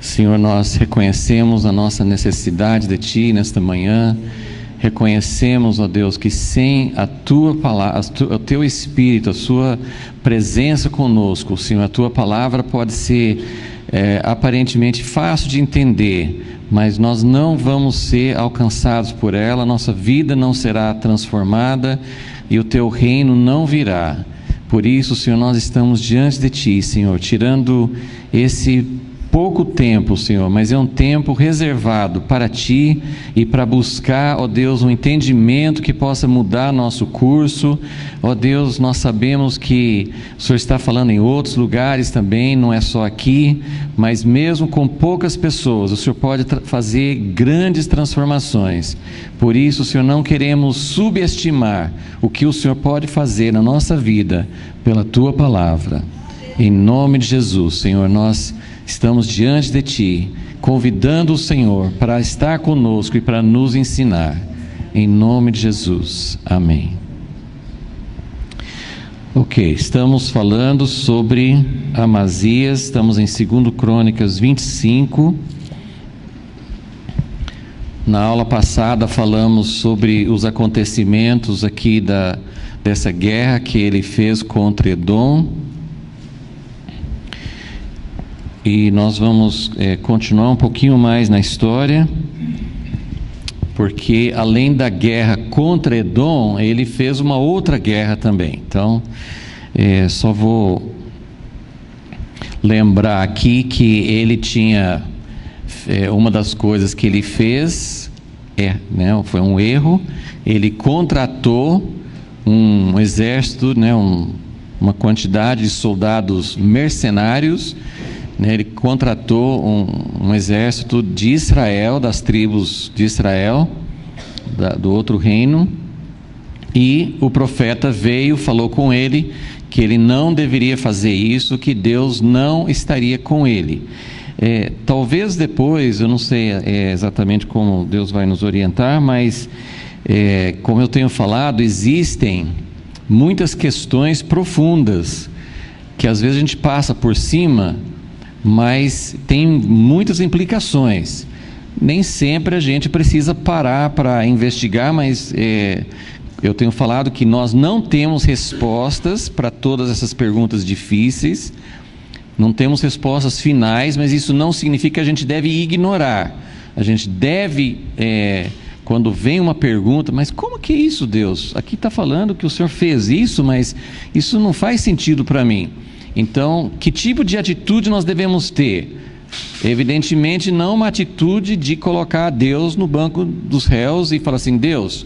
Senhor, nós reconhecemos a nossa necessidade de Ti nesta manhã. Reconhecemos, ó Deus, que sem a Tua palavra, o Teu Espírito, a Sua presença conosco, Senhor, a Tua palavra pode ser aparentemente fácil de entender, mas nós não vamos ser alcançados por ela, nossa vida não será transformada e o Teu reino não virá. Por isso, Senhor, nós estamos diante de Ti, Senhor, tirando esse pouco tempo, Senhor, mas é um tempo reservado para Ti e para buscar, ó Deus, um entendimento que possa mudar nosso curso. Ó Deus, nós sabemos que o Senhor está falando em outros lugares também, não é só aqui, mas mesmo com poucas pessoas, o Senhor pode fazer grandes transformações. Por isso, Senhor, não queremos subestimar o que o Senhor pode fazer na nossa vida pela Tua palavra. Em nome de Jesus, Senhor, nós estamos diante de Ti, convidando o Senhor para estar conosco e para nos ensinar. Em nome de Jesus. Amém. Ok, estamos falando sobre Amazias, estamos em 2 Crônicas 25. Na aula passada falamos sobre os acontecimentos aqui dessa guerra que ele fez contra Edom. E nós vamos continuar um pouquinho mais na história, porque além da guerra contra Edom, ele fez uma outra guerra também. Então, só vou lembrar aqui que ele tinha, uma das coisas que ele fez, foi um erro, ele contratou um exército, uma quantidade de soldados mercenários. Ele contratou um exército de Israel, das tribos de Israel, do outro reino, e o profeta veio, falou com ele que ele não deveria fazer isso, que Deus não estaria com ele. Talvez depois, eu não sei exatamente como Deus vai nos orientar, mas como eu tenho falado, existem muitas questões profundas que às vezes a gente passa por cima, mas tem muitas implicações. Nem sempre a gente precisa parar para investigar, mas eu tenho falado que nós não temos respostas para todas essas perguntas difíceis, não temos respostas finais, mas isso não significa que a gente deve ignorar. A gente deve, quando vem uma pergunta, mas como que é isso, Deus? Aqui está falando que o Senhor fez isso, mas isso não faz sentido para mim. Então, que tipo de atitude nós devemos ter? Evidentemente, não uma atitude de colocar Deus no banco dos réus e falar assim: Deus,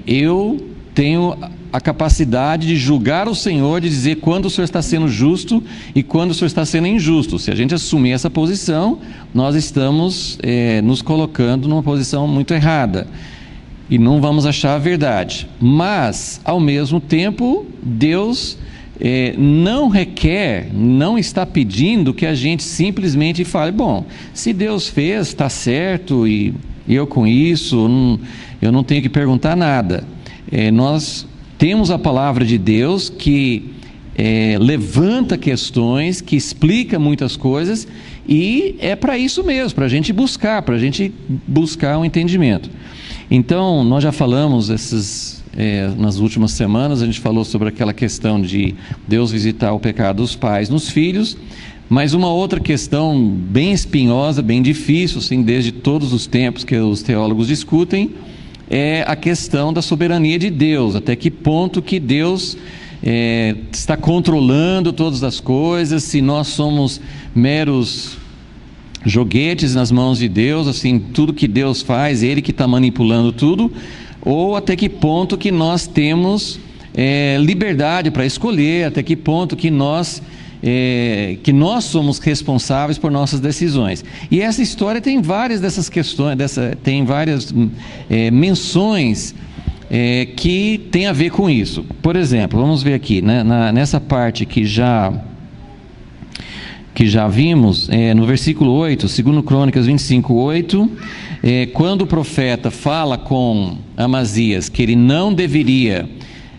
eu tenho a capacidade de julgar o Senhor, de dizer quando o Senhor está sendo justo e quando o Senhor está sendo injusto. Se a gente assumir essa posição, nós estamos nos colocando numa posição muito errada e não vamos achar a verdade. Mas, ao mesmo tempo, Deus não está pedindo que a gente simplesmente fale: bom, se Deus fez, está certo, e eu com isso, eu não tenho que perguntar nada. Nós temos a palavra de Deus que levanta questões, que explica muitas coisas, e é para isso mesmo, para a gente buscar um entendimento. Então, nós já falamos nas últimas semanas, a gente falou sobre aquela questão de Deus visitar o pecado dos pais nos filhos, mas uma outra questão bem espinhosa, bem difícil, assim, desde todos os tempos que os teólogos discutem, é a questão da soberania de Deus. Até que ponto que Deus está controlando todas as coisas, se nós somos meros joguetes nas mãos de Deus, assim, tudo que Deus faz, Ele que está manipulando tudo, ou até que ponto que nós temos liberdade para escolher, até que ponto que nós somos responsáveis por nossas decisões. E essa história tem várias dessas questões, tem várias menções que tem a ver com isso. Por exemplo, vamos ver aqui, né, nessa parte que já vimos, no versículo 8, 2 Crônicas 25, 8, quando o profeta fala com Amazias que ele não deveria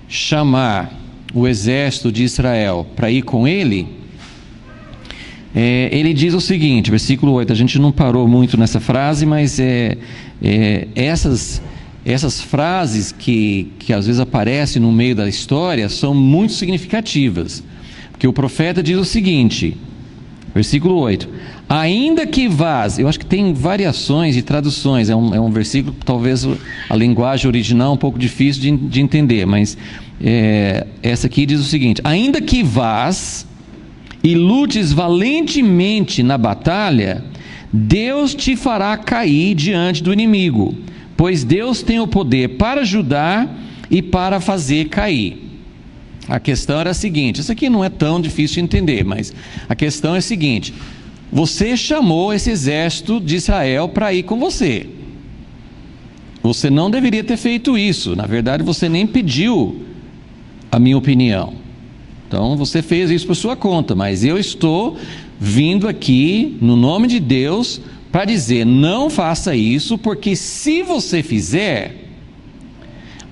chamar o exército de Israel para ir com ele, ele diz o seguinte, versículo 8, a gente não parou muito nessa frase, mas essas frases que às vezes aparecem no meio da história são muito significativas, porque o profeta diz o seguinte, versículo 8, ainda que vás, eu acho que tem variações de traduções, é um versículo que talvez a linguagem original é um pouco difícil de entender, mas essa aqui diz o seguinte, ainda que vás e lutes valentemente na batalha, Deus te fará cair diante do inimigo, pois Deus tem o poder para ajudar e para fazer cair. A questão era a seguinte, isso aqui não é tão difícil de entender, mas a questão é a seguinte, você chamou esse exército de Israel para ir com você. Você não deveria ter feito isso, na verdade você nem pediu a minha opinião. Então você fez isso por sua conta, mas eu estou vindo aqui no nome de Deus para dizer, não faça isso, porque se você fizer,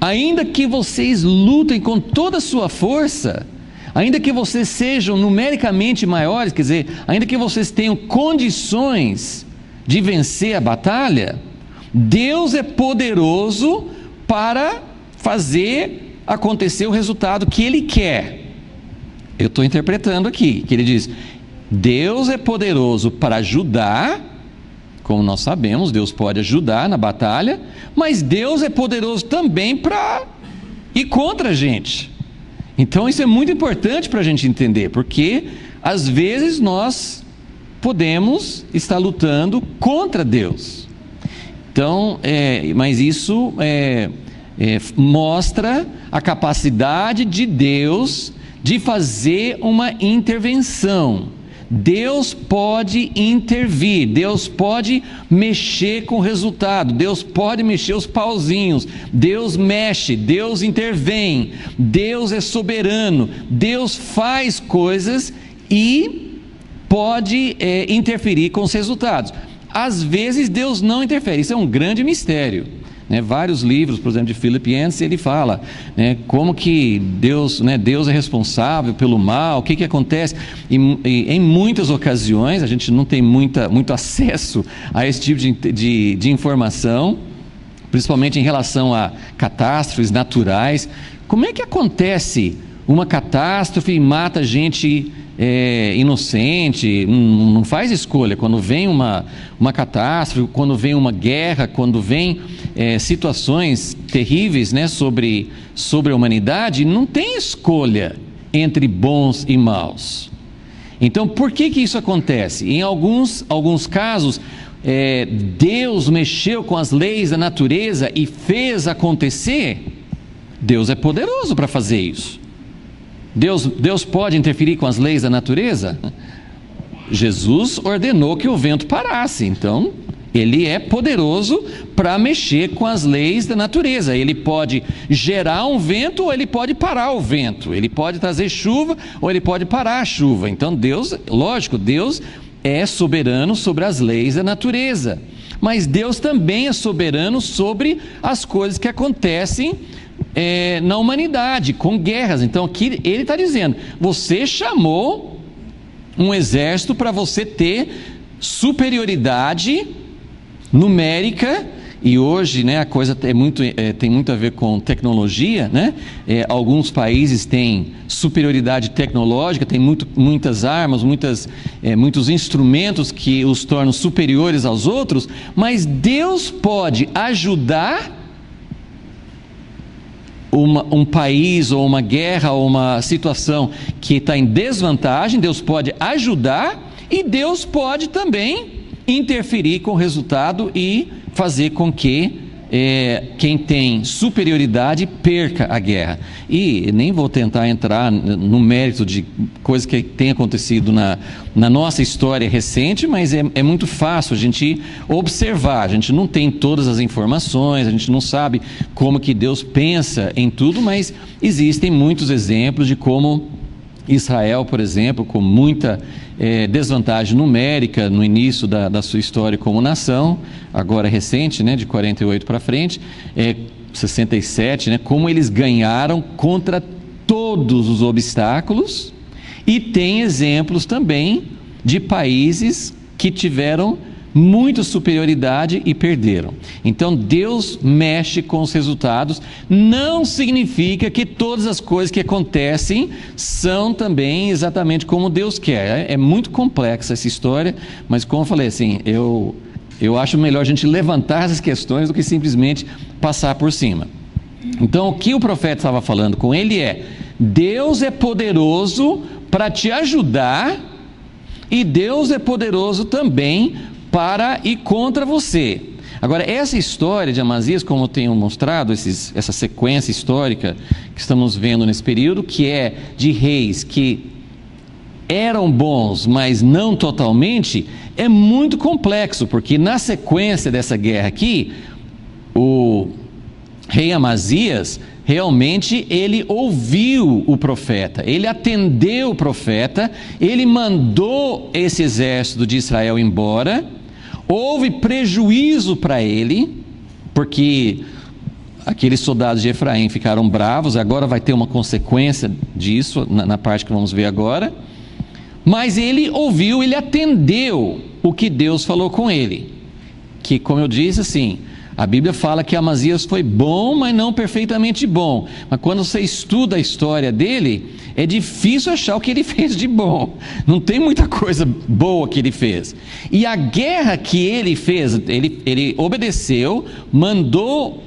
ainda que vocês lutem com toda a sua força, ainda que vocês sejam numericamente maiores, quer dizer, ainda que vocês tenham condições de vencer a batalha, Deus é poderoso para fazer acontecer o resultado que Ele quer. Eu estou interpretando aqui, que ele diz, Deus é poderoso para ajudar, como nós sabemos, Deus pode ajudar na batalha, mas Deus é poderoso também para ir contra a gente. Então isso é muito importante para a gente entender, porque às vezes nós podemos estar lutando contra Deus. Então, mas isso mostra a capacidade de Deus de fazer uma intervenção. Deus pode intervir, Deus pode mexer com o resultado, Deus pode mexer os pauzinhos, Deus mexe, Deus intervém, Deus é soberano, Deus faz coisas e pode interferir com os resultados. Às vezes Deus não interfere, isso é um grande mistério. Vários livros, por exemplo, de Philip Yancey, ele fala como que Deus é responsável pelo mal, o que acontece, e em muitas ocasiões, a gente não tem muito acesso a esse tipo de informação, principalmente em relação a catástrofes naturais. Como é que acontece uma catástrofe e mata gente inocente, não faz escolha? Quando vem uma catástrofe, quando vem uma guerra, quando vem situações terríveis sobre a humanidade, não tem escolha entre bons e maus. Então por que isso acontece? Em alguns casos Deus mexeu com as leis da natureza e fez acontecer. Deus é poderoso para fazer isso. Deus pode interferir com as leis da natureza? Jesus ordenou que o vento parasse, então Ele é poderoso para mexer com as leis da natureza. Ele pode gerar um vento ou Ele pode parar o vento, Ele pode trazer chuva ou Ele pode parar a chuva. Então Deus é soberano sobre as leis da natureza, mas Deus também é soberano sobre as coisas que acontecem na humanidade, com guerras. Então aqui ele está dizendo, você chamou um exército para você ter superioridade numérica, e hoje a coisa tem muito a ver com tecnologia, alguns países têm superioridade tecnológica, tem muitas armas, muitos instrumentos que os tornam superiores aos outros, mas Deus pode ajudar um país ou uma guerra ou uma situação que está em desvantagem. Deus pode ajudar e Deus pode também interferir com o resultado e fazer com que quem tem superioridade perca a guerra. E nem vou tentar entrar no mérito de coisas que tem acontecido na nossa história recente, mas é muito fácil a gente observar. A gente não tem todas as informações, a gente não sabe como que Deus pensa em tudo, mas existem muitos exemplos de como Israel, por exemplo, com muita desvantagem numérica no início da sua história como nação, agora recente, de 48 para frente, 67, como eles ganharam contra todos os obstáculos. E tem exemplos também de países que tiveram muita superioridade e perderam. Então Deus mexe com os resultados. Não significa que todas as coisas que acontecem são também exatamente como Deus quer. É muito complexa essa história, mas como eu falei assim, eu acho melhor a gente levantar essas questões do que simplesmente passar por cima. Então o que o profeta estava falando com ele é: Deus é poderoso para te ajudar, e Deus é poderoso também para ir contra você. Agora, essa história de Amazias, como eu tenho mostrado, essa sequência histórica que estamos vendo nesse período, que é de reis que eram bons, mas não totalmente, é muito complexo, porque na sequência dessa guerra aqui, o rei Amazias, realmente ele ouviu o profeta, ele atendeu o profeta, ele mandou esse exército de Israel embora. Houve prejuízo para ele, porque aqueles soldados de Efraim ficaram bravos. Agora vai ter uma consequência disso, na parte que vamos ver agora. Mas ele ouviu, ele atendeu o que Deus falou com ele. Que, como eu disse, assim, a Bíblia fala que Amazias foi bom, mas não perfeitamente bom. Mas quando você estuda a história dele, é difícil achar o que ele fez de bom. Não tem muita coisa boa que ele fez. E a guerra que ele fez, ele obedeceu, mandou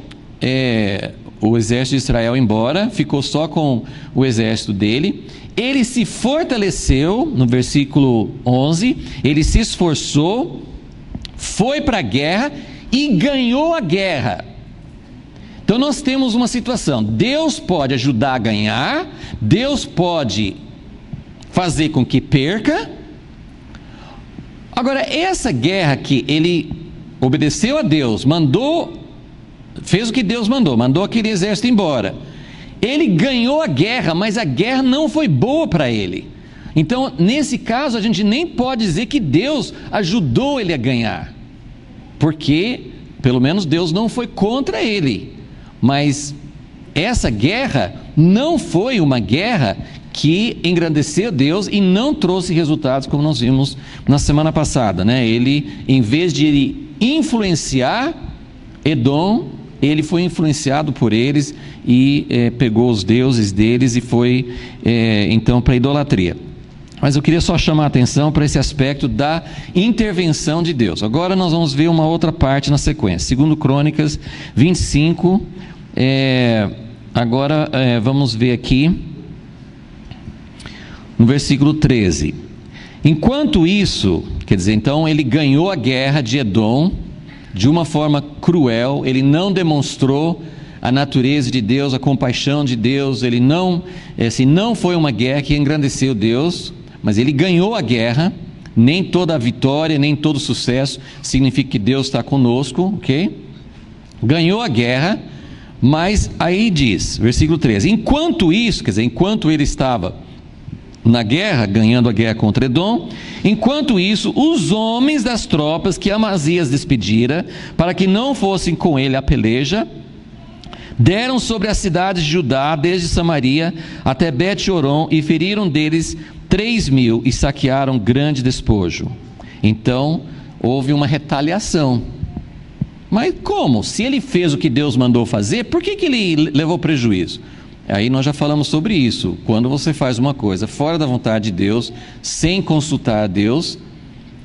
o exército de Israel embora, ficou só com o exército dele. Ele se fortaleceu, no versículo 11, ele se esforçou, foi para a guerra e ganhou a guerra. Então nós temos uma situação: Deus pode ajudar a ganhar, Deus pode fazer com que perca. Agora, essa guerra que ele obedeceu a Deus, fez o que Deus mandou aquele exército embora. Ele ganhou a guerra, mas a guerra não foi boa para ele. Então, nesse caso, a gente nem pode dizer que Deus ajudou ele a ganhar, porque pelo menos Deus não foi contra ele. Mas essa guerra não foi uma guerra que engrandeceu Deus e não trouxe resultados, como nós vimos na semana passada, né? Ele, em vez de ele influenciar Edom, ele foi influenciado por eles e pegou os deuses deles e foi então para a idolatria. Mas eu queria só chamar a atenção para esse aspecto da intervenção de Deus. Agora nós vamos ver uma outra parte na sequência. 2 Crônicas 25, vamos ver aqui no versículo 13. Enquanto isso, quer dizer, então ele ganhou a guerra de Edom de uma forma cruel, ele não demonstrou a natureza de Deus, a compaixão de Deus, ele não foi uma guerra que engrandeceu Deus, mas ele ganhou a guerra. Nem toda a vitória, nem todo sucesso significa que Deus está conosco, ok? Ganhou a guerra, mas aí diz, versículo 13: enquanto isso, quer dizer, enquanto ele estava na guerra, ganhando a guerra contra Edom, enquanto isso, os homens das tropas que Amazias despedira, para que não fossem com ele à peleja, deram sobre as cidades de Judá, desde Samaria até Bet-Horon, e feriram deles 3.000 e saquearam grande despojo. Então houve uma retaliação. Mas como? Se ele fez o que Deus mandou fazer, por que ele levou prejuízo? Aí nós já falamos sobre isso. Quando você faz uma coisa fora da vontade de Deus, sem consultar a Deus,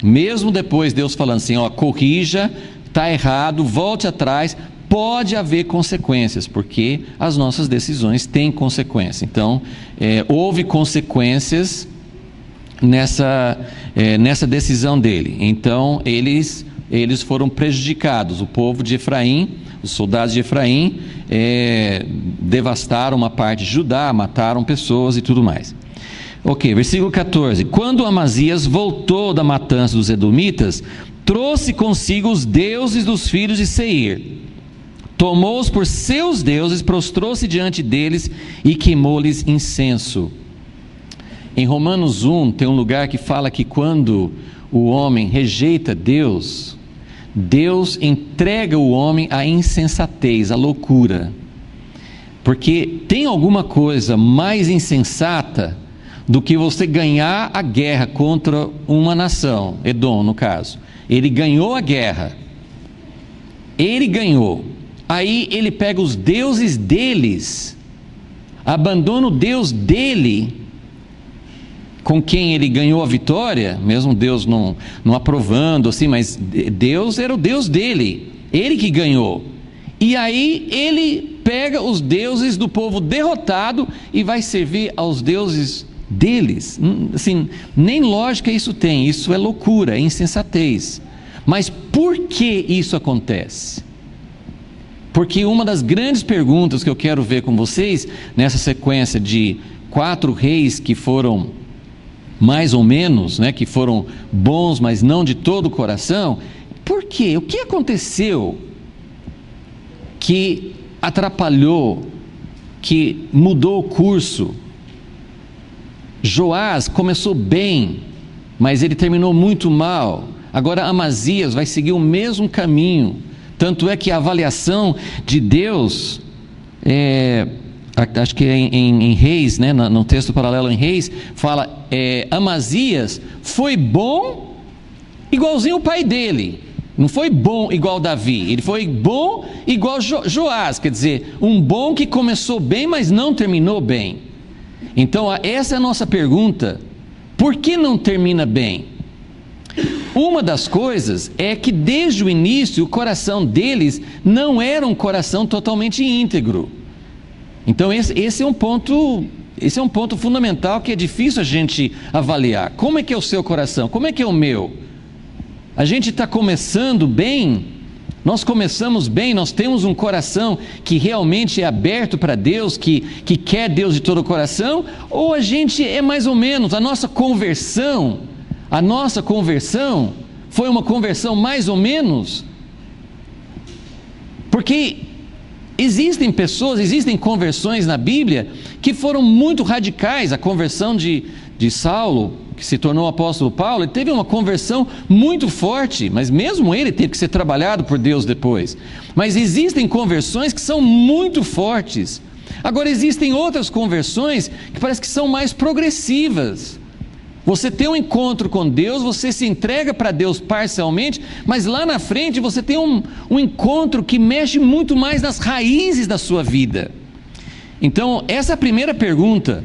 mesmo depois Deus falando assim, corrija, está errado, volte atrás, pode haver consequências, porque as nossas decisões têm consequência. Então houve consequências nessa decisão dele. Então eles foram prejudicados. O povo de Efraim, os soldados de Efraim, devastaram uma parte de Judá, mataram pessoas e tudo mais. Ok, versículo 14: quando Amazias voltou da matança dos edomitas, trouxe consigo os deuses dos filhos de Seir, tomou-os por seus deuses, prostrou-se diante deles e queimou-lhes incenso. Em Romanos 1 tem um lugar que fala que quando o homem rejeita Deus, Deus entrega o homem à insensatez, à loucura. Porque tem alguma coisa mais insensata do que você ganhar a guerra contra uma nação, Edom no caso. Ele ganhou a guerra, ele ganhou, aí ele pega os deuses deles, abandona o Deus dele, com quem ele ganhou a vitória, mesmo Deus não aprovando assim, mas Deus era o Deus dele, ele que ganhou, e aí ele pega os deuses do povo derrotado e vai servir aos deuses deles. Assim, nem lógica isso tem, isso é loucura, é insensatez. Mas por que isso acontece? Porque uma das grandes perguntas que eu quero ver com vocês, nessa sequência de 4 reis que foram mais ou menos, né, que foram bons, mas não de todo o coração, por quê? O que aconteceu que atrapalhou, que mudou o curso? Joás começou bem, mas ele terminou muito mal. Agora Amazias vai seguir o mesmo caminho. Tanto é que a avaliação de Deus, acho que é em Reis, né, no texto paralelo em Reis, fala, Amazias foi bom igualzinho o pai dele. Não foi bom igual Davi, ele foi bom igual Joás, quer dizer, um bom que começou bem, mas não terminou bem. Então essa é a nossa pergunta: por que não termina bem? Uma das coisas é que desde o início o coração deles não era um coração totalmente íntegro. Então esse é um ponto fundamental que é difícil a gente avaliar. Como é que é o seu coração? Como é que é o meu? A gente está começando bem? Nós começamos bem, nós temos um coração que realmente é aberto para Deus, que quer Deus de todo o coração? Ou a gente é mais ou menos, a nossa conversão foi uma conversão mais ou menos? Porque existem pessoas, existem conversões na Bíblia que foram muito radicais. A conversão de Saulo, que se tornou o apóstolo Paulo, ele teve uma conversão muito forte, mas mesmo ele teve que ser trabalhado por Deus depois. Mas existem conversões que são muito fortes. Agora existem outras conversões que parece que são mais progressivas. Você tem um encontro com Deus, você se entrega para Deus parcialmente, mas lá na frente você tem um encontro que mexe muito mais nas raízes da sua vida. Então essa é a primeira pergunta.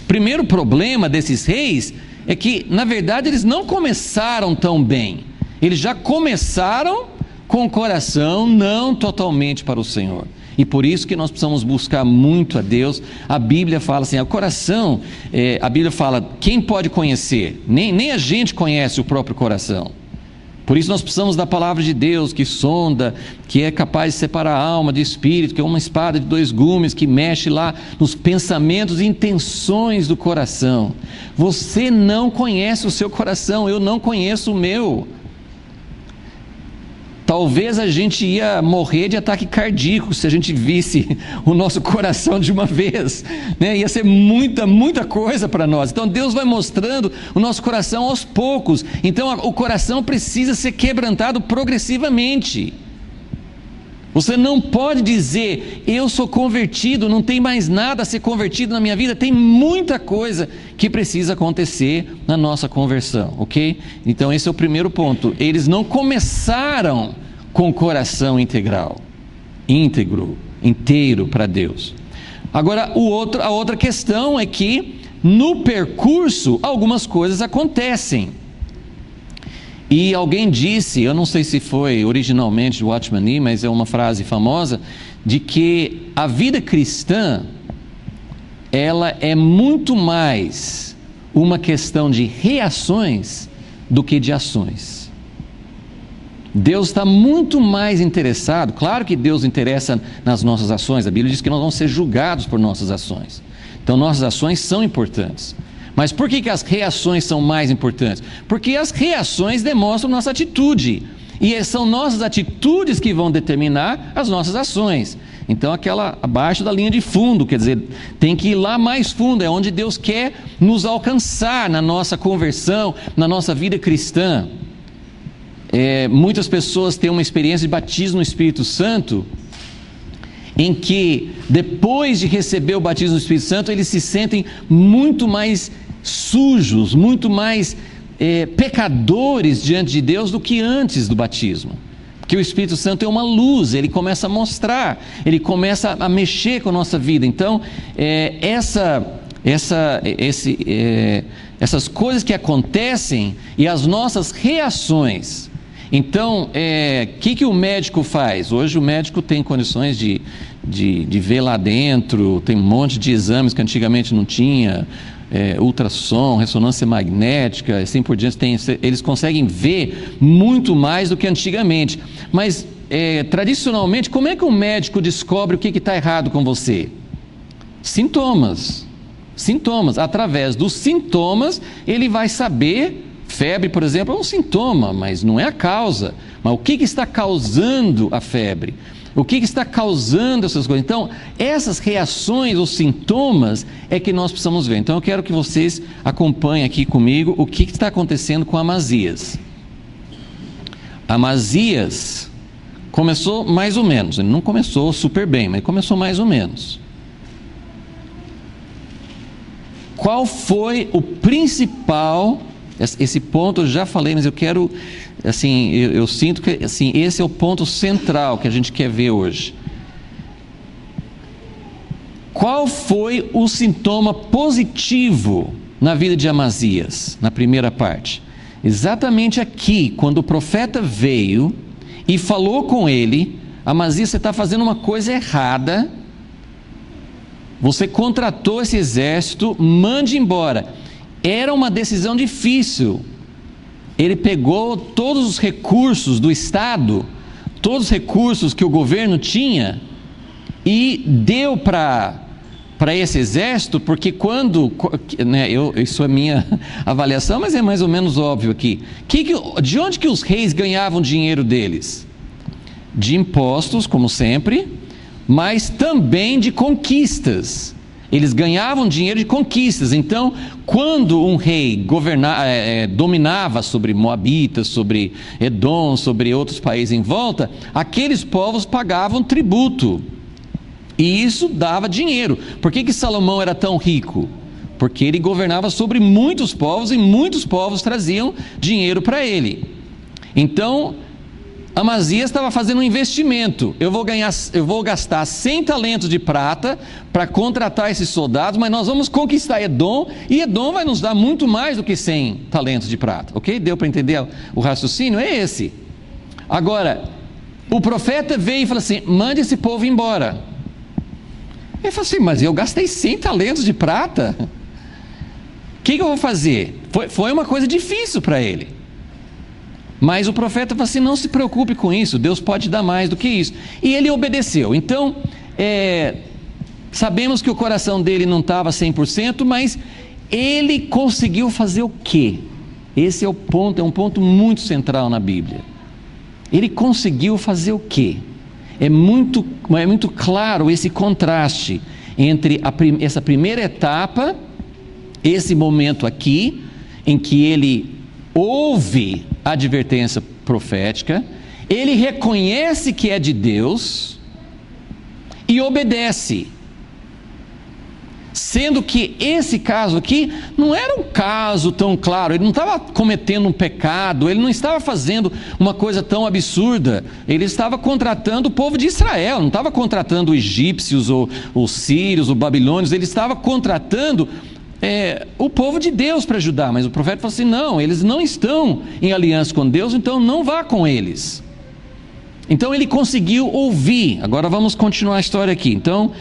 Primeiro problema desses reis é que, na verdade, eles não começaram tão bem. Eles já começaram com o coração não totalmente para o Senhor. E por isso que nós precisamos buscar muito a Deus. A Bíblia fala assim, o coração, a Bíblia fala, quem pode conhecer? Nem a gente conhece o próprio coração. Por isso nós precisamos da palavra de Deus, que sonda, que é capaz de separar a alma de espírito, que é uma espada de 2 gumes, que mexe lá nos pensamentos e intenções do coração. Você não conhece o seu coração, eu não conheço o meu. Talvez a gente ia morrer de ataque cardíaco se a gente visse o nosso coração de uma vez, né? Ia ser muita coisa para nós. Então Deus vai mostrando o nosso coração aos poucos. Então o coração precisa ser quebrantado progressivamente. Você não pode dizer, eu sou convertido, não tem mais nada a ser convertido na minha vida. Tem muita coisa que precisa acontecer na nossa conversão, ok? Então esse é o primeiro ponto. Eles não começaram com o coração íntegro inteiro para Deus. Agora a outra questão é que no percurso algumas coisas acontecem. E alguém disse, eu não sei se foi originalmente de Watchman Nee, mas é uma frase famosa, de que a vida cristã, ela é muito mais uma questão de reações do que de ações. Deus está muito mais interessado, claro que Deus interessa nas nossas ações, a Bíblia diz que nós vamos ser julgados por nossas ações. Então nossas ações são importantes. Mas por que as reações são mais importantes? Porque as reações demonstram nossa atitude. E são nossas atitudes que vão determinar as nossas ações. Então aquela abaixo da linha de fundo, quer dizer, tem que ir lá mais fundo, é onde Deus quer nos alcançar na nossa conversão, na nossa vida cristã. Muitas pessoas têm uma experiência de batismo no Espírito Santo em que depois de receber o batismo do Espírito Santo, eles se sentem muito mais sujos, muito mais pecadores diante de Deus do que antes do batismo. Porque o Espírito Santo é uma luz, ele começa a mostrar, ele começa a mexer com a nossa vida. Então, essas coisas que acontecem e as nossas reações. Então, que o médico faz? Hoje o médico tem condições de ver lá dentro, tem um monte de exames que antigamente não tinha, ultrassom, ressonância magnética, assim por diante, eles conseguem ver muito mais do que antigamente. Mas, tradicionalmente, como é que o médico descobre o que está errado com você? Sintomas. Através dos sintomas, ele vai saber. Febre, por exemplo, é um sintoma, mas não é a causa. Mas o que está causando a febre? O que está causando essas coisas? Então, essas reações, os sintomas, é que nós precisamos ver. Então, eu quero que vocês acompanhem aqui comigo o que está acontecendo com Amazias. Amazias começou mais ou menos. Ele não começou super bem, mas começou mais ou menos. Qual foi o principal... Esse ponto eu já falei, mas eu quero, assim, eu sinto que assim, esse é o ponto central que a gente quer ver hoje. Qual foi o sintoma positivo na vida de Amazias, na primeira parte? Exatamente aqui, quando o profeta veio e falou com ele: Amazias, você está fazendo uma coisa errada, você contratou esse exército, mande embora. Era uma decisão difícil. Ele pegou todos os recursos do Estado, todos os recursos que o governo tinha, e deu para esse exército, porque quando, né, isso é minha avaliação, mas é mais ou menos óbvio aqui. De onde que os reis ganhavam dinheiro deles? De impostos, como sempre, mas também de conquistas. Eles ganhavam dinheiro de conquistas. Então, quando um rei dominava sobre Moabitas, sobre Edom, sobre outros países em volta, aqueles povos pagavam tributo. E isso dava dinheiro. Por que Salomão era tão rico? Porque ele governava sobre muitos povos e muitos povos traziam dinheiro para ele. Então, Amazias estava fazendo um investimento. Eu vou gastar 100 talentos de prata para contratar esses soldados, mas nós vamos conquistar Edom, e Edom vai nos dar muito mais do que 100 talentos de prata. Ok? Deu para entender o raciocínio? É esse. Agora, o profeta veio e falou assim: mande esse povo embora. Ele falou assim: mas eu gastei 100 talentos de prata. O que eu vou fazer? Foi uma coisa difícil para ele. Mas o profeta falou assim: não se preocupe com isso, Deus pode dar mais do que isso. E ele obedeceu. Então, sabemos que o coração dele não estava 100%, mas ele conseguiu fazer o quê? Esse é o ponto, é um ponto muito central na Bíblia. Ele conseguiu fazer o quê? É muito claro esse contraste entre essa primeira etapa, esse momento aqui, em que ele ouve a advertência profética, ele reconhece que é de Deus e obedece. Sendo que esse caso aqui não era um caso tão claro, ele não estava cometendo um pecado, ele não estava fazendo uma coisa tão absurda, ele estava contratando o povo de Israel, não estava contratando os egípcios, ou os sírios, ou babilônios, ele estava contratando o povo de Deus para ajudar. Mas o profeta falou assim: não, eles não estão em aliança com Deus, então não vá com eles. Então ele conseguiu ouvir. Agora vamos continuar a história aqui. Então,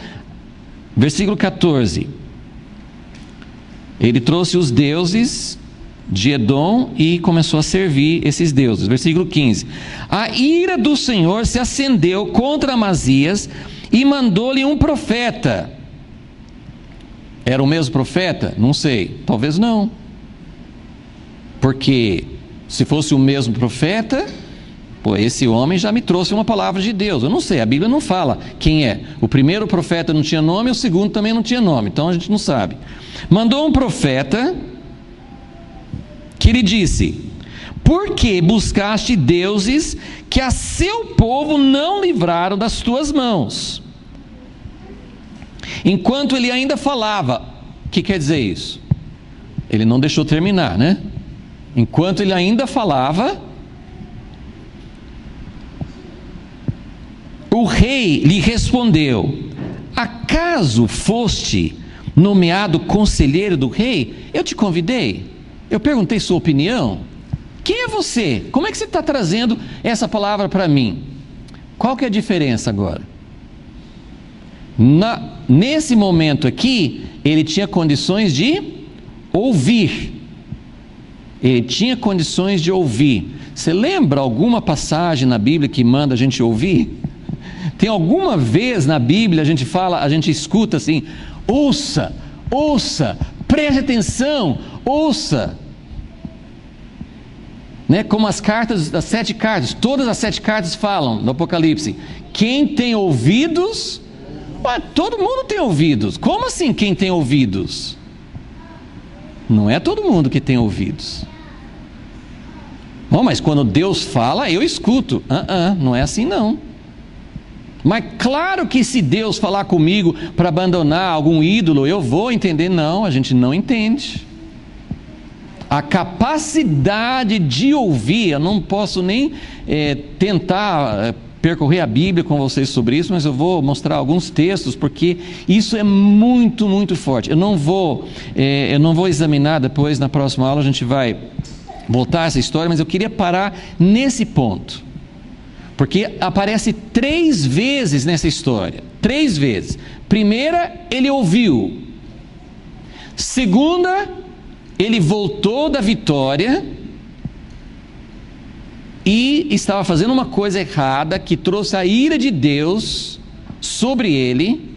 versículo 14, ele trouxe os deuses de Edom e começou a servir esses deuses. Versículo 15, a ira do Senhor se acendeu contra Amazias e mandou-lhe um profeta. Era o mesmo profeta? Não sei, talvez não, porque se fosse o mesmo profeta, pô, esse homem já me trouxe uma palavra de Deus. Eu não sei, a Bíblia não fala quem é. O primeiro profeta não tinha nome, o segundo também não tinha nome, então a gente não sabe. Mandou um profeta que lhe disse: por que buscaste deuses que a seu povo não livraram das tuas mãos? Enquanto ele ainda falava, o que quer dizer isso? Ele não deixou terminar, né? Enquanto ele ainda falava, o rei lhe respondeu: acaso foste nomeado conselheiro do rei? Eu te convidei, eu perguntei sua opinião. Quem é você? Como é que você está trazendo essa palavra para mim? Qual que é a diferença agora? Nesse momento aqui, ele tinha condições de ouvir. Ele tinha condições de ouvir. Você lembra alguma passagem na Bíblia que manda a gente ouvir? Tem alguma vez na Bíblia a gente escuta assim: ouça, ouça, preste atenção, ouça. Né? Como as 7 cartas, todas as 7 cartas falam no Apocalipse: quem tem ouvidos, todo mundo tem ouvidos. Como assim quem tem ouvidos? Não é todo mundo que tem ouvidos. Bom, mas quando Deus fala, eu escuto. Não é assim não. Mas claro que se Deus falar comigo para abandonar algum ídolo, eu vou entender. Não, a gente não entende. A capacidade de ouvir, eu não posso nem tentar percorrer a Bíblia com vocês sobre isso, mas eu vou mostrar alguns textos, porque isso é muito, muito forte. Eu não vou examinar depois, na próxima aula a gente vai voltar a essa história, mas eu queria parar nesse ponto, porque aparece 3 vezes nessa história, 3 vezes. Primeira, ele ouviu. Segunda, ele voltou da vitória e estava fazendo uma coisa errada que trouxe a ira de Deus sobre ele.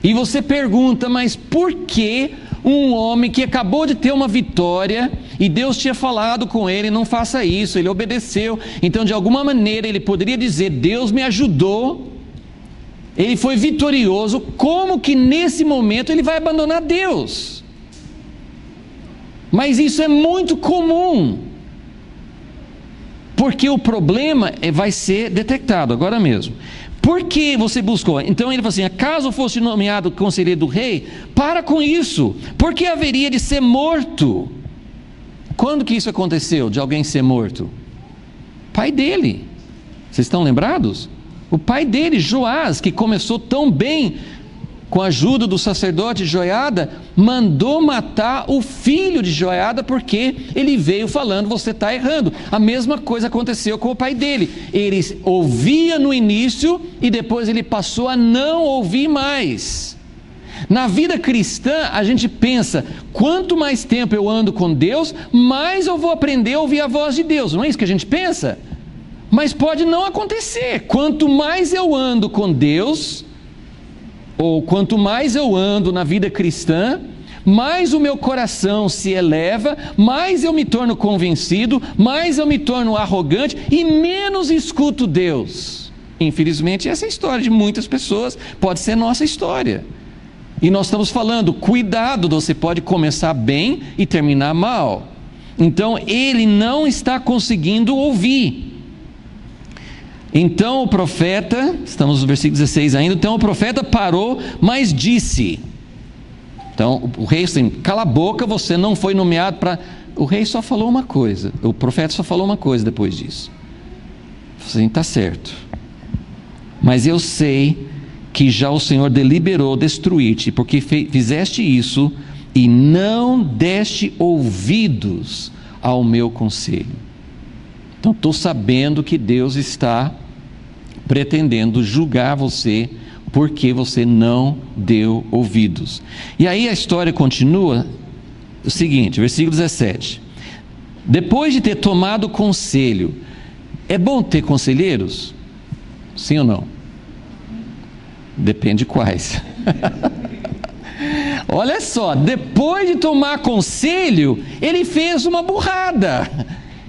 E você pergunta: mas por que um homem que acabou de ter uma vitória e Deus tinha falado com ele, não faça isso, ele obedeceu, então de alguma maneira ele poderia dizer: Deus me ajudou, ele foi vitorioso, como que nesse momento ele vai abandonar Deus? Mas isso é muito comum, porque o problema vai ser detectado agora mesmo. Por que você buscou? Então ele falou assim: acaso fosse nomeado conselheiro do rei? Para com isso, porque haveria de ser morto. Quando que isso aconteceu, de alguém ser morto? Pai dele. Vocês estão lembrados? O pai dele, Joás, que começou tão bem, com a ajuda do sacerdote Joiada, mandou matar o filho de Joiada, porque ele veio falando: você está errando. A mesma coisa aconteceu com o pai dele. Ele ouvia no início e depois ele passou a não ouvir mais. Na vida cristã, a gente pensa: quanto mais tempo eu ando com Deus, mais eu vou aprender a ouvir a voz de Deus. Não é isso que a gente pensa? Mas pode não acontecer. Quanto mais eu ando com Deus, ou quanto mais eu ando na vida cristã, mais o meu coração se eleva, mais eu me torno convencido, mais eu me torno arrogante e menos escuto Deus. Infelizmente, essa é a história de muitas pessoas, pode ser nossa história. E nós estamos falando: cuidado, você pode começar bem e terminar mal. Então ele não está conseguindo ouvir. Então o profeta, estamos no versículo 16 ainda, então o profeta parou, mas disse. Então o rei assim: cala a boca, você não foi nomeado para... O rei só falou uma coisa, o profeta só falou uma coisa depois disso. Assim: está certo, mas eu sei que já o Senhor deliberou destruir-te, porque fizeste isso e não deste ouvidos ao meu conselho. Então estou sabendo que Deus está pretendendo julgar você, porque você não deu ouvidos. E aí a história continua o seguinte, versículo 17: depois de ter tomado conselho... É bom ter conselheiros? Sim ou não? Depende quais. Olha só, depois de tomar conselho, ele fez uma burrada.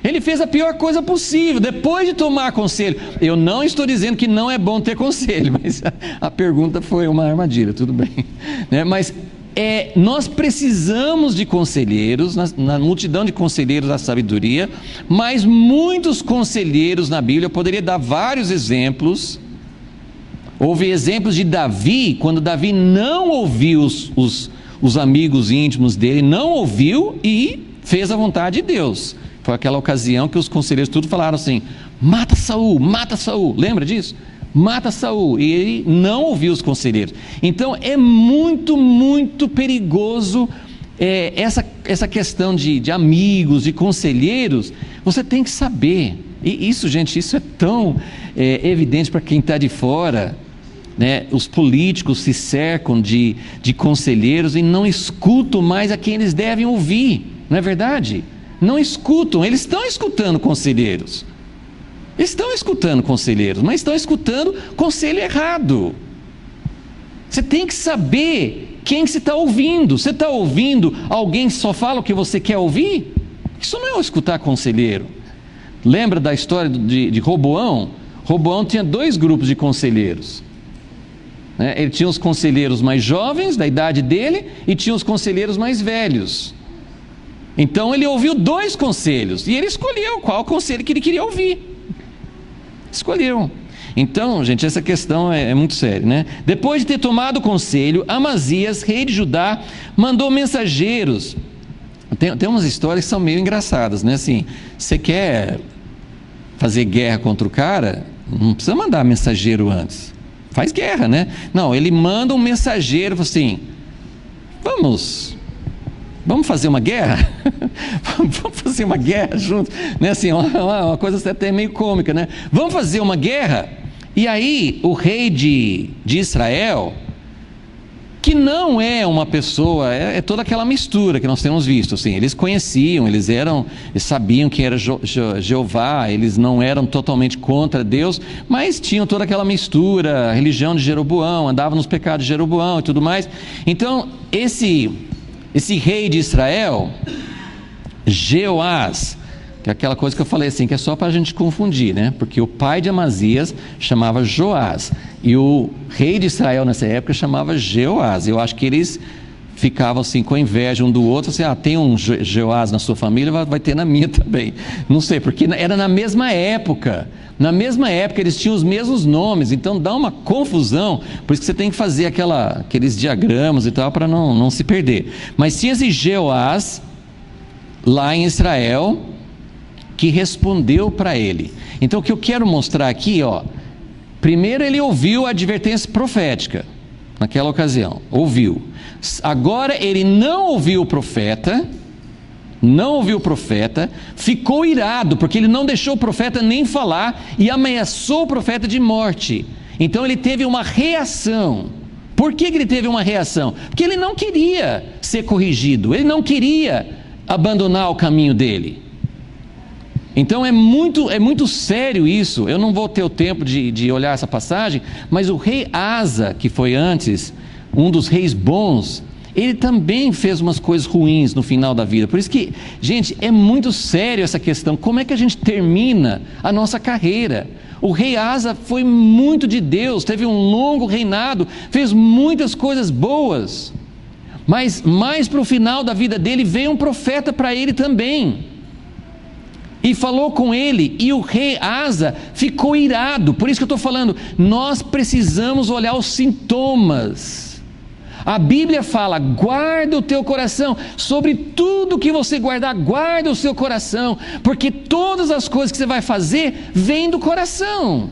Ele fez a pior coisa possível, depois de tomar conselho. Eu não estou dizendo que não é bom ter conselho, mas a pergunta foi uma armadilha, tudo bem, né? Mas nós precisamos de conselheiros, na multidão de conselheiros da sabedoria, mas muitos conselheiros na Bíblia, eu poderia dar vários exemplos, Houve exemplos de Davi, quando Davi não ouviu os amigos íntimos dele, não ouviu e fez a vontade de Deus. Foi aquela ocasião que os conselheiros tudo falaram assim: mata Saul, mata Saul. Lembra disso? Mata Saul. E ele não ouviu os conselheiros. Então é muito, muito perigoso essa questão de amigos, de conselheiros. Você tem que saber. E isso, gente, isso é tão evidente para quem está de fora, né? Os políticos se cercam de conselheiros e não escutam mais a quem eles devem ouvir, não é verdade? Não escutam, eles estão escutando conselheiros, mas estão escutando conselho errado. Você tem que saber quem você está ouvindo. Você está ouvindo alguém que só fala o que você quer ouvir? Isso não é escutar conselheiro. Lembra da história de Roboão? Roboão tinha 2 grupos de conselheiros. Ele tinha os conselheiros mais jovens, da idade dele, e tinha os conselheiros mais velhos. Então ele ouviu 2 conselhos, e ele escolheu qual conselho que ele queria ouvir. Escolheu. Então, gente, essa questão é muito séria, né? Depois de ter tomado o conselho, Amazias, rei de Judá, mandou mensageiros. Tem umas histórias que são meio engraçadas, né? Assim, você quer fazer guerra contra o cara, não precisa mandar mensageiro antes. Faz guerra, né? Não, ele manda um mensageiro assim: vamos fazer uma guerra? Vamos fazer uma guerra juntos, né? Assim, uma coisa até meio cômica, né? Vamos fazer uma guerra? E aí o rei de Israel, que não é uma pessoa, é toda aquela mistura que nós temos visto, assim, eles conheciam, eles sabiam que era Jeová, eles não eram totalmente contra Deus, mas tinham toda aquela mistura, a religião de Jeroboão, andavam nos pecados de Jeroboão e tudo mais. Então, esse rei de Israel, Jeoás, que é aquela coisa que eu falei assim, que é só para a gente confundir, né? Porque o pai de Amazias chamava Joás, e o rei de Israel nessa época chamava Jeoás. Eu acho que eles ficavam assim com inveja um do outro, assim: tem um Jeoás na sua família, vai ter na minha também. Não sei, porque era na mesma época. Na mesma época eles tinham os mesmos nomes, então dá uma confusão. Por isso que você tem que fazer aqueles diagramas e tal, para não se perder. Mas tinha esse Jeoás lá em Israel, que respondeu para ele. Então o que eu quero mostrar aqui, primeiro ele ouviu a advertência profética, naquela ocasião, ouviu. Agora ele não ouviu o profeta, ficou irado, porque ele não deixou o profeta nem falar, e ameaçou o profeta de morte. Então ele teve uma reação. Por que ele teve uma reação? Porque ele não queria ser corrigido, ele não queria abandonar o caminho dele. Então é muito sério isso. Eu não vou ter o tempo de olhar essa passagem, mas o rei Asa, que foi antes um dos reis bons, ele também fez umas coisas ruins no final da vida. Por isso que, gente, é muito sério essa questão. Como é que a gente termina a nossa carreira? O rei Asa foi muito de Deus, teve um longo reinado, fez muitas coisas boas, mas mais para o final da vida dele veio um profeta para ele também, e falou com ele, e o rei Asa ficou irado. Por isso que eu estou falando, nós precisamos olhar os sintomas. A Bíblia fala: guarda o teu coração, sobre tudo que você guardar, guarda o seu coração, porque todas as coisas que você vai fazer, vêm do coração.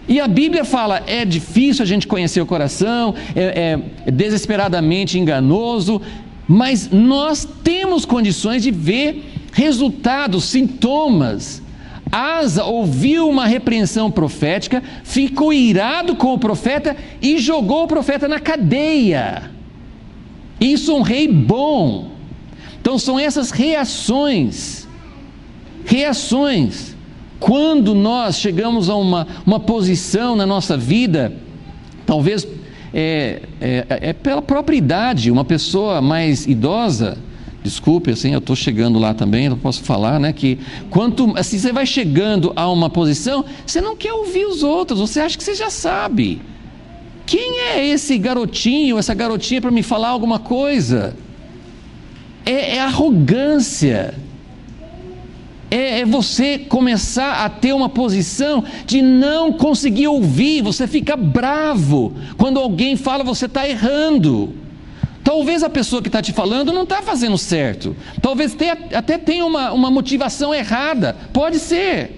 E a Bíblia fala, é difícil a gente conhecer o coração, é desesperadamente enganoso, mas nós temos condições de ver resultados, sintomas. Asa ouviu uma repreensão profética, ficou irado com o profeta e jogou o profeta na cadeia. Isso é um rei bom. Então são essas reações. Quando nós chegamos a uma posição na nossa vida, talvez pela própria idade, uma pessoa mais idosa, desculpe, assim, eu estou chegando lá também, eu posso falar, né, que quanto assim você vai chegando a uma posição, você não quer ouvir os outros, você acha que você já sabe. Quem é esse garotinho, essa garotinha para me falar alguma coisa? É arrogância. é você começar a ter uma posição de não conseguir ouvir. Você fica bravo quando alguém fala você está errando. Talvez a pessoa que está te falando não está fazendo certo. Talvez até tenha uma motivação errada. Pode ser.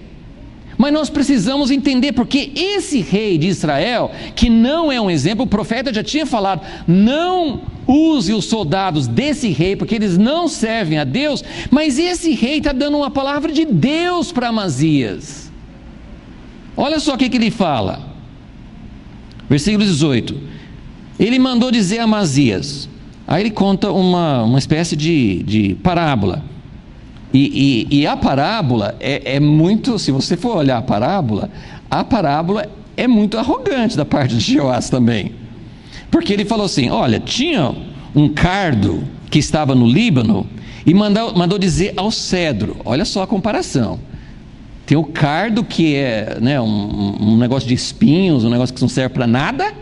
Mas nós precisamos entender, porque esse rei de Israel, que não é um exemplo, o profeta já tinha falado, não use os soldados desse rei, porque eles não servem a Deus, mas esse rei está dando uma palavra de Deus para Amazias. Olha só o que ele fala, versículo 18, ele mandou dizer a Amazias, aí ele conta uma espécie de parábola, e a parábola é muito, se você for olhar a parábola é muito arrogante da parte de Jeoás também, porque ele falou assim, olha, tinha um cardo que estava no Líbano, e mandou dizer ao cedro, olha só a comparação, tem o cardo que é, né, um negócio de espinhos, um negócio que não serve para nada,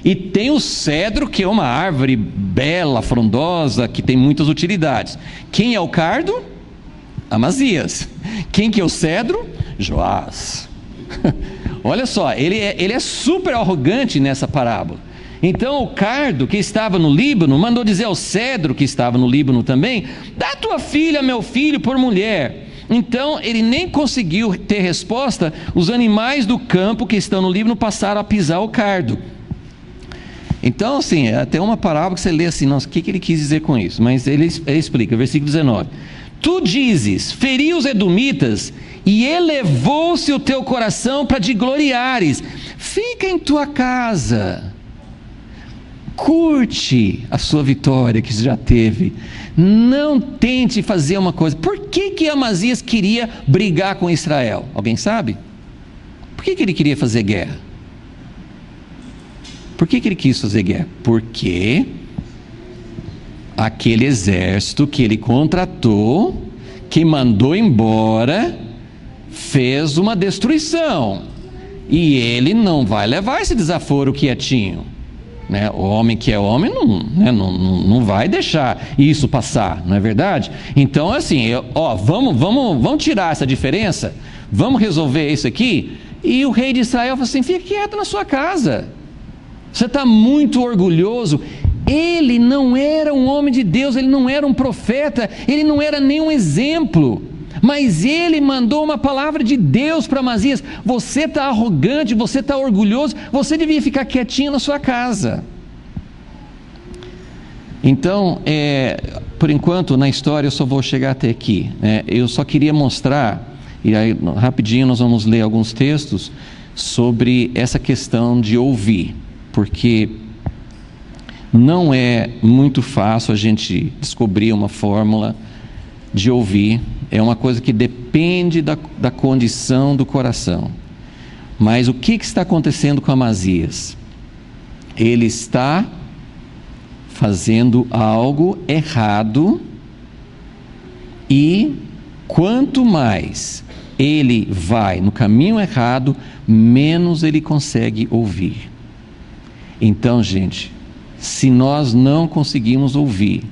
e tem o cedro que é uma árvore bela, frondosa, que tem muitas utilidades. Quem é o cardo? Amazias. Quem que é o cedro? Joás. Olha só, ele é super arrogante nessa parábola. Então o cardo que estava no Líbano mandou dizer ao cedro que estava no Líbano também, dá tua filha, meu filho, por mulher. Então ele nem conseguiu ter resposta, os animais do campo que estão no Líbano passaram a pisar o cardo. Então assim, é até uma parábola que você lê assim, nossa, o que ele quis dizer com isso? Mas ele explica, versículo 19, tu dizes, feri os edomitas, e elevou-se o teu coração para te gloriares, fica em tua casa, curte a sua vitória que você já teve, não tente fazer uma coisa. Por que Amazias queria brigar com Israel? Alguém sabe? Por que ele queria fazer guerra? Por que ele quis fazer guerra? Porque aquele exército que ele contratou, que mandou embora, fez uma destruição, e ele não vai levar esse desaforo quietinho, né? O homem que é homem não vai deixar isso passar, não é verdade? Então assim, vamos tirar essa diferença, vamos resolver isso aqui. E o rei de Israel falou assim, fica quieto na sua casa, você está muito orgulhoso. Ele não era um homem de Deus, ele não era um profeta, ele não era nenhum exemplo, mas ele mandou uma palavra de Deus para Amazias, você está arrogante, você está orgulhoso, você devia ficar quietinho na sua casa. Então, por enquanto na história eu só vou chegar até aqui, eu só queria mostrar, e aí rapidinho nós vamos ler alguns textos sobre essa questão de ouvir, porque não é muito fácil a gente descobrir uma fórmula de ouvir, é uma coisa que depende da condição do coração. Mas o que está acontecendo com Amazias? Ele está fazendo algo errado, e quanto mais ele vai no caminho errado, menos ele consegue ouvir. Então, gente, se nós não conseguimos ouvir,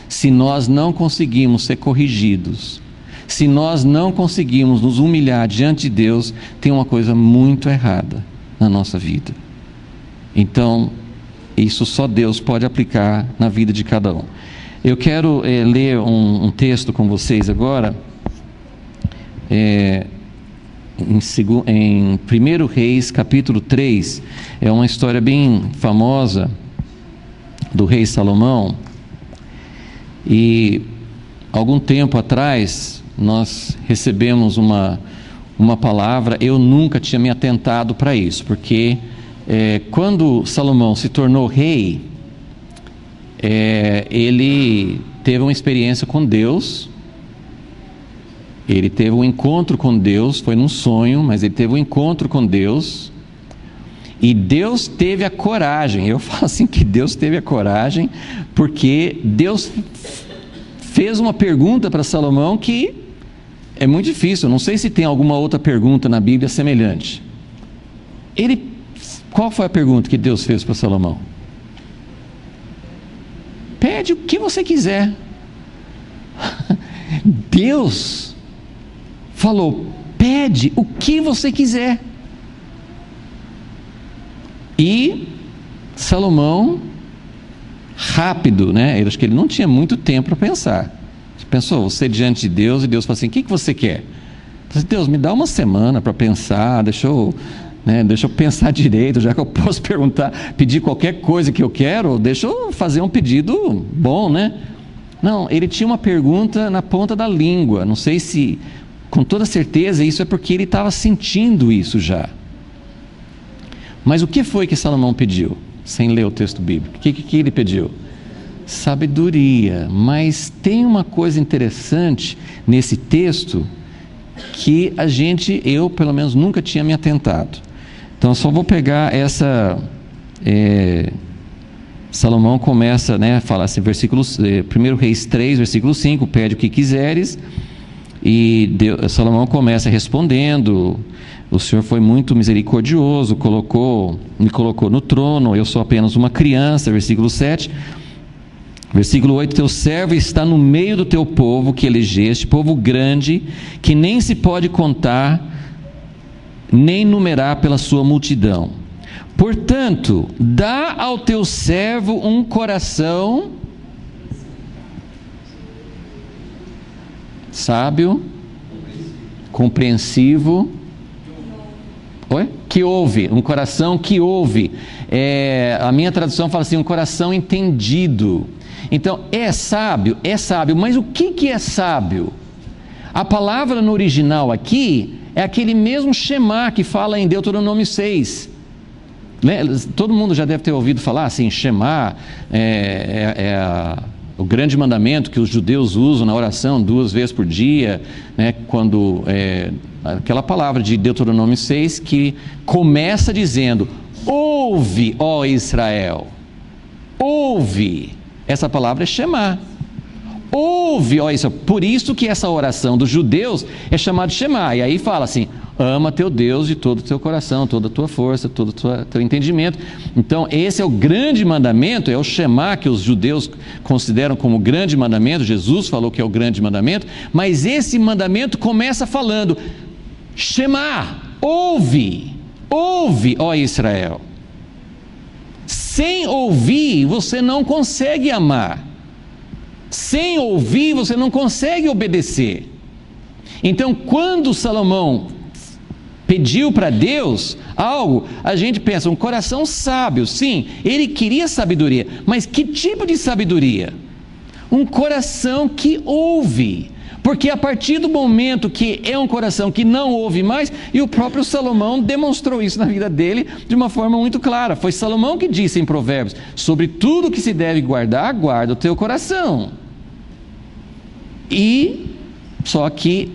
se nós não conseguimos ser corrigidos, se nós não conseguimos nos humilhar diante de Deus, tem uma coisa muito errada na nossa vida. Então, isso só Deus pode aplicar na vida de cada um. Eu quero ler um texto com vocês agora, em 1 Reis capítulo 3, é uma história bem famosa do rei Salomão, e algum tempo atrás nós recebemos uma palavra. Eu nunca tinha me atentado para isso, porque quando Salomão se tornou rei, ele teve uma experiência com Deus, ele teve um encontro com Deus, foi num sonho, mas ele teve um encontro com Deus, e Deus teve a coragem, eu falo assim que Deus teve a coragem, porque Deus fez uma pergunta para Salomão que é muito difícil, não sei se tem alguma outra pergunta na Bíblia semelhante. Qual foi a pergunta que Deus fez para Salomão? Pede o que você quiser. Deus falou: pede o que você quiser. E Salomão, rápido, né? Eu acho que ele não tinha muito tempo para pensar. Você pensou, você diante de Deus, e Deus falou assim: o que você quer? Você, Deus, me dá uma semana para pensar, deixa eu pensar direito, já que eu posso pedir qualquer coisa que eu quero, deixa eu fazer um pedido bom, né? Não, ele tinha uma pergunta na ponta da língua. Não sei se, com toda certeza, isso é porque ele estava sentindo isso já. Mas o que foi que Salomão pediu? Sem ler o texto bíblico, o que ele pediu? Sabedoria. Mas tem uma coisa interessante nesse texto que eu pelo menos nunca tinha me atentado. Então só vou pegar essa... Salomão começa, né, a falar assim, 1 Reis 3, versículo 5, pede o que quiseres, e Salomão começa respondendo: o Senhor foi muito misericordioso, me colocou no trono, eu sou apenas uma criança, versículo 7, versículo 8, teu servo está no meio do teu povo que elegeste, povo grande, que nem se pode contar, nem numerar pela sua multidão. Portanto, dá ao teu servo um coração sábio, compreensivo, que ouve, um coração que ouve. A minha tradução fala assim, um coração entendido. Então, é sábio, mas o que é sábio? A palavra no original aqui é aquele mesmo Shema que fala em Deuteronômio 6. Todo mundo já deve ter ouvido falar assim, Shema o grande mandamento que os judeus usam na oração 2 vezes por dia, né, quando aquela palavra de Deuteronômio 6 que começa dizendo: ouve, ó Israel, ouve. Essa palavra é Shema. Ouve, ó Israel. Por isso que essa oração dos judeus é chamada de Shema. E aí fala assim: ama teu Deus de todo o teu coração, toda a tua força, todo o teu entendimento. Então esse é o grande mandamento, é o Shema que os judeus consideram como grande mandamento. Jesus falou que é o grande mandamento, mas esse mandamento começa falando: Shema, ouve, ó Israel. Sem ouvir você não consegue amar, sem ouvir você não consegue obedecer. Então quando Salomão pediu para Deus algo, a gente pensa, um coração sábio. Sim, ele queria sabedoria, mas que tipo de sabedoria? Um coração que ouve, porque a partir do momento que é um coração que não ouve mais, e o próprio Salomão demonstrou isso na vida dele de uma forma muito clara. Foi Salomão que disse em Provérbios: sobre tudo que se deve guardar, guarda o teu coração. E só que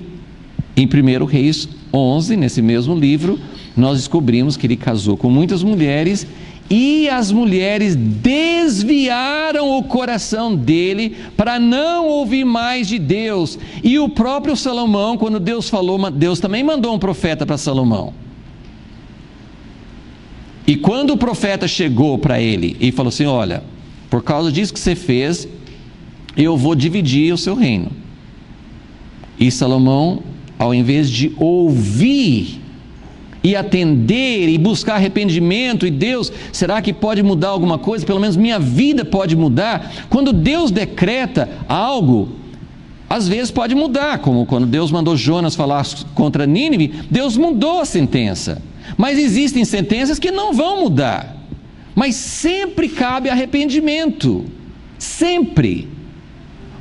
em 1 Reis 11, nesse mesmo livro, nós descobrimos que ele casou com muitas mulheres, e as mulheres desviaram o coração dele para não ouvir mais de Deus. E o próprio Salomão, quando Deus falou, Deus também mandou um profeta para Salomão. E quando o profeta chegou para ele e falou assim: olha, por causa disso que você fez, eu vou dividir o seu reino. E Salomão, ao invés de ouvir e atender e buscar arrependimento, e Deus, será que pode mudar alguma coisa? Pelo menos minha vida pode mudar. Quando Deus decreta algo, às vezes pode mudar, como quando Deus mandou Jonas falar contra Nínive, Deus mudou a sentença. Mas existem sentenças que não vão mudar, mas sempre cabe arrependimento, sempre.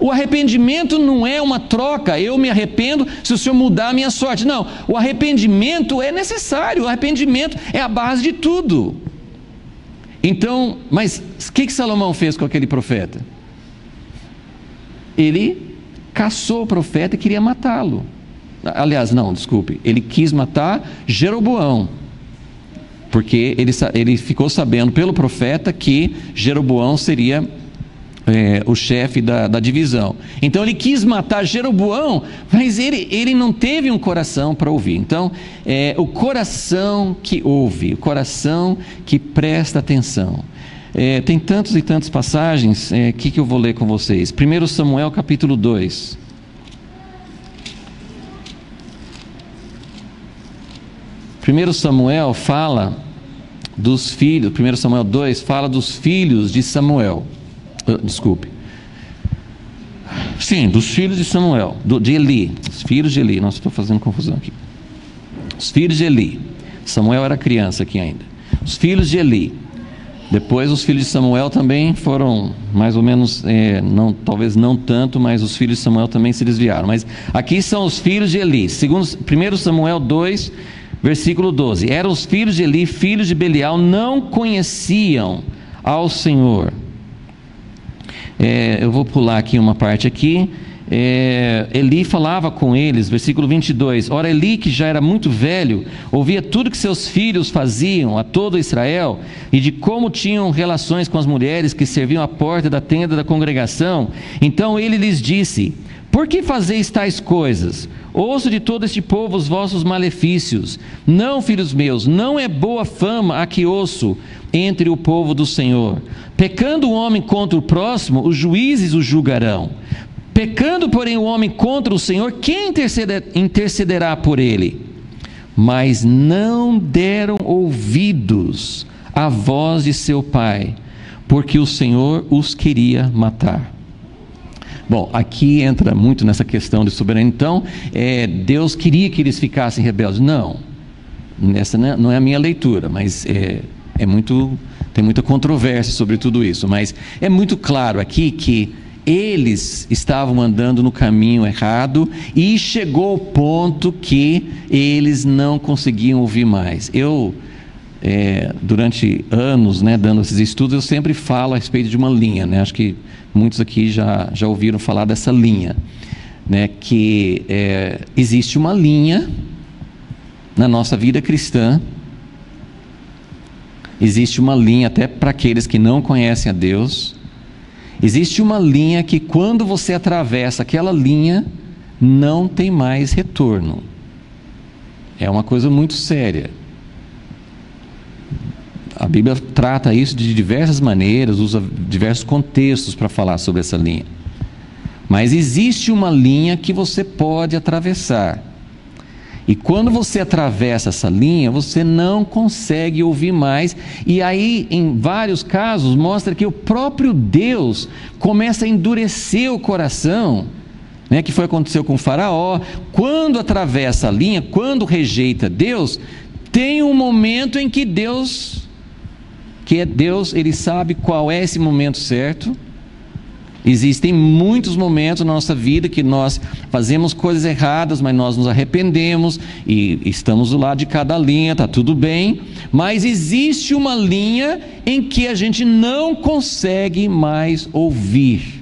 O arrependimento não é uma troca, eu me arrependo se o Senhor mudar a minha sorte. Não, o arrependimento é necessário, o arrependimento é a base de tudo. Então, mas o que Salomão fez com aquele profeta? Ele caçou o profeta e queria matá-lo. Aliás, não, desculpe, ele quis matar Jeroboão, porque ele ficou sabendo pelo profeta que Jeroboão seria o chefe da divisão. Então ele quis matar Jeroboão, mas ele não teve um coração para ouvir. Então o coração que ouve, o coração que presta atenção. Tem tantas e tantas passagens que eu vou ler com vocês. 1 Samuel capítulo 2. 1 Samuel fala dos filhos, 1 Samuel 2 fala dos filhos de Samuel. Sim, dos filhos de Samuel, de Eli, os filhos de Eli. Nossa, estou fazendo confusão aqui. Os filhos de Eli. Samuel era criança aqui ainda. Os filhos de Eli. Depois os filhos de Samuel também foram mais ou menos, talvez não tanto, mas os filhos de Samuel também se desviaram. Mas aqui são os filhos de Eli. Segundo 1 Samuel 2, versículo 12. Eram os filhos de Eli, filhos de Belial, não conheciam ao Senhor. Eu vou pular aqui uma parte aqui. Eli falava com eles, versículo 22. Ora, Eli, que já era muito velho, ouvia tudo que seus filhos faziam a todo Israel, e de como tinham relações com as mulheres que serviam à porta da tenda da congregação. Então ele lhes disse: por que fazeis tais coisas? Ouço de todo este povo os vossos malefícios. Não, filhos meus, não é boa fama a que ouço entre o povo do Senhor. Pecando o homem contra o próximo, os juízes o julgarão. Pecando, porém, o homem contra o Senhor, quem intercederá por ele? Mas não deram ouvidos à voz de seu pai, porque o Senhor os queria matar. Bom, aqui entra muito nessa questão de soberania. Então, Deus queria que eles ficassem rebeldes. Não, essa não é a minha leitura, mas tem muita controvérsia sobre tudo isso. Mas é muito claro aqui que eles estavam andando no caminho errado e chegou ao ponto que eles não conseguiam ouvir mais. Durante anos, dando esses estudos, eu sempre falo a respeito de uma linha, acho que muitos aqui já ouviram falar dessa linha, que existe uma linha na nossa vida cristã, existe uma linha até para aqueles que não conhecem a Deus. Existe uma linha que quando você atravessa aquela linha, não tem mais retorno. É uma coisa muito séria. A Bíblia trata isso de diversas maneiras, usa diversos contextos para falar sobre essa linha. Mas existe uma linha que você pode atravessar. E quando você atravessa essa linha, você não consegue ouvir mais. E aí, em vários casos, mostra que o próprio Deus começa a endurecer o coração, que foi o que aconteceu com o faraó. Quando atravessa a linha, quando rejeita Deus, tem um momento em que Deus, ele sabe qual é esse momento certo. Existem muitos momentos na nossa vida que nós fazemos coisas erradas, mas nós nos arrependemos e estamos do lado de cada linha, está tudo bem. Mas existe uma linha em que a gente não consegue mais ouvir.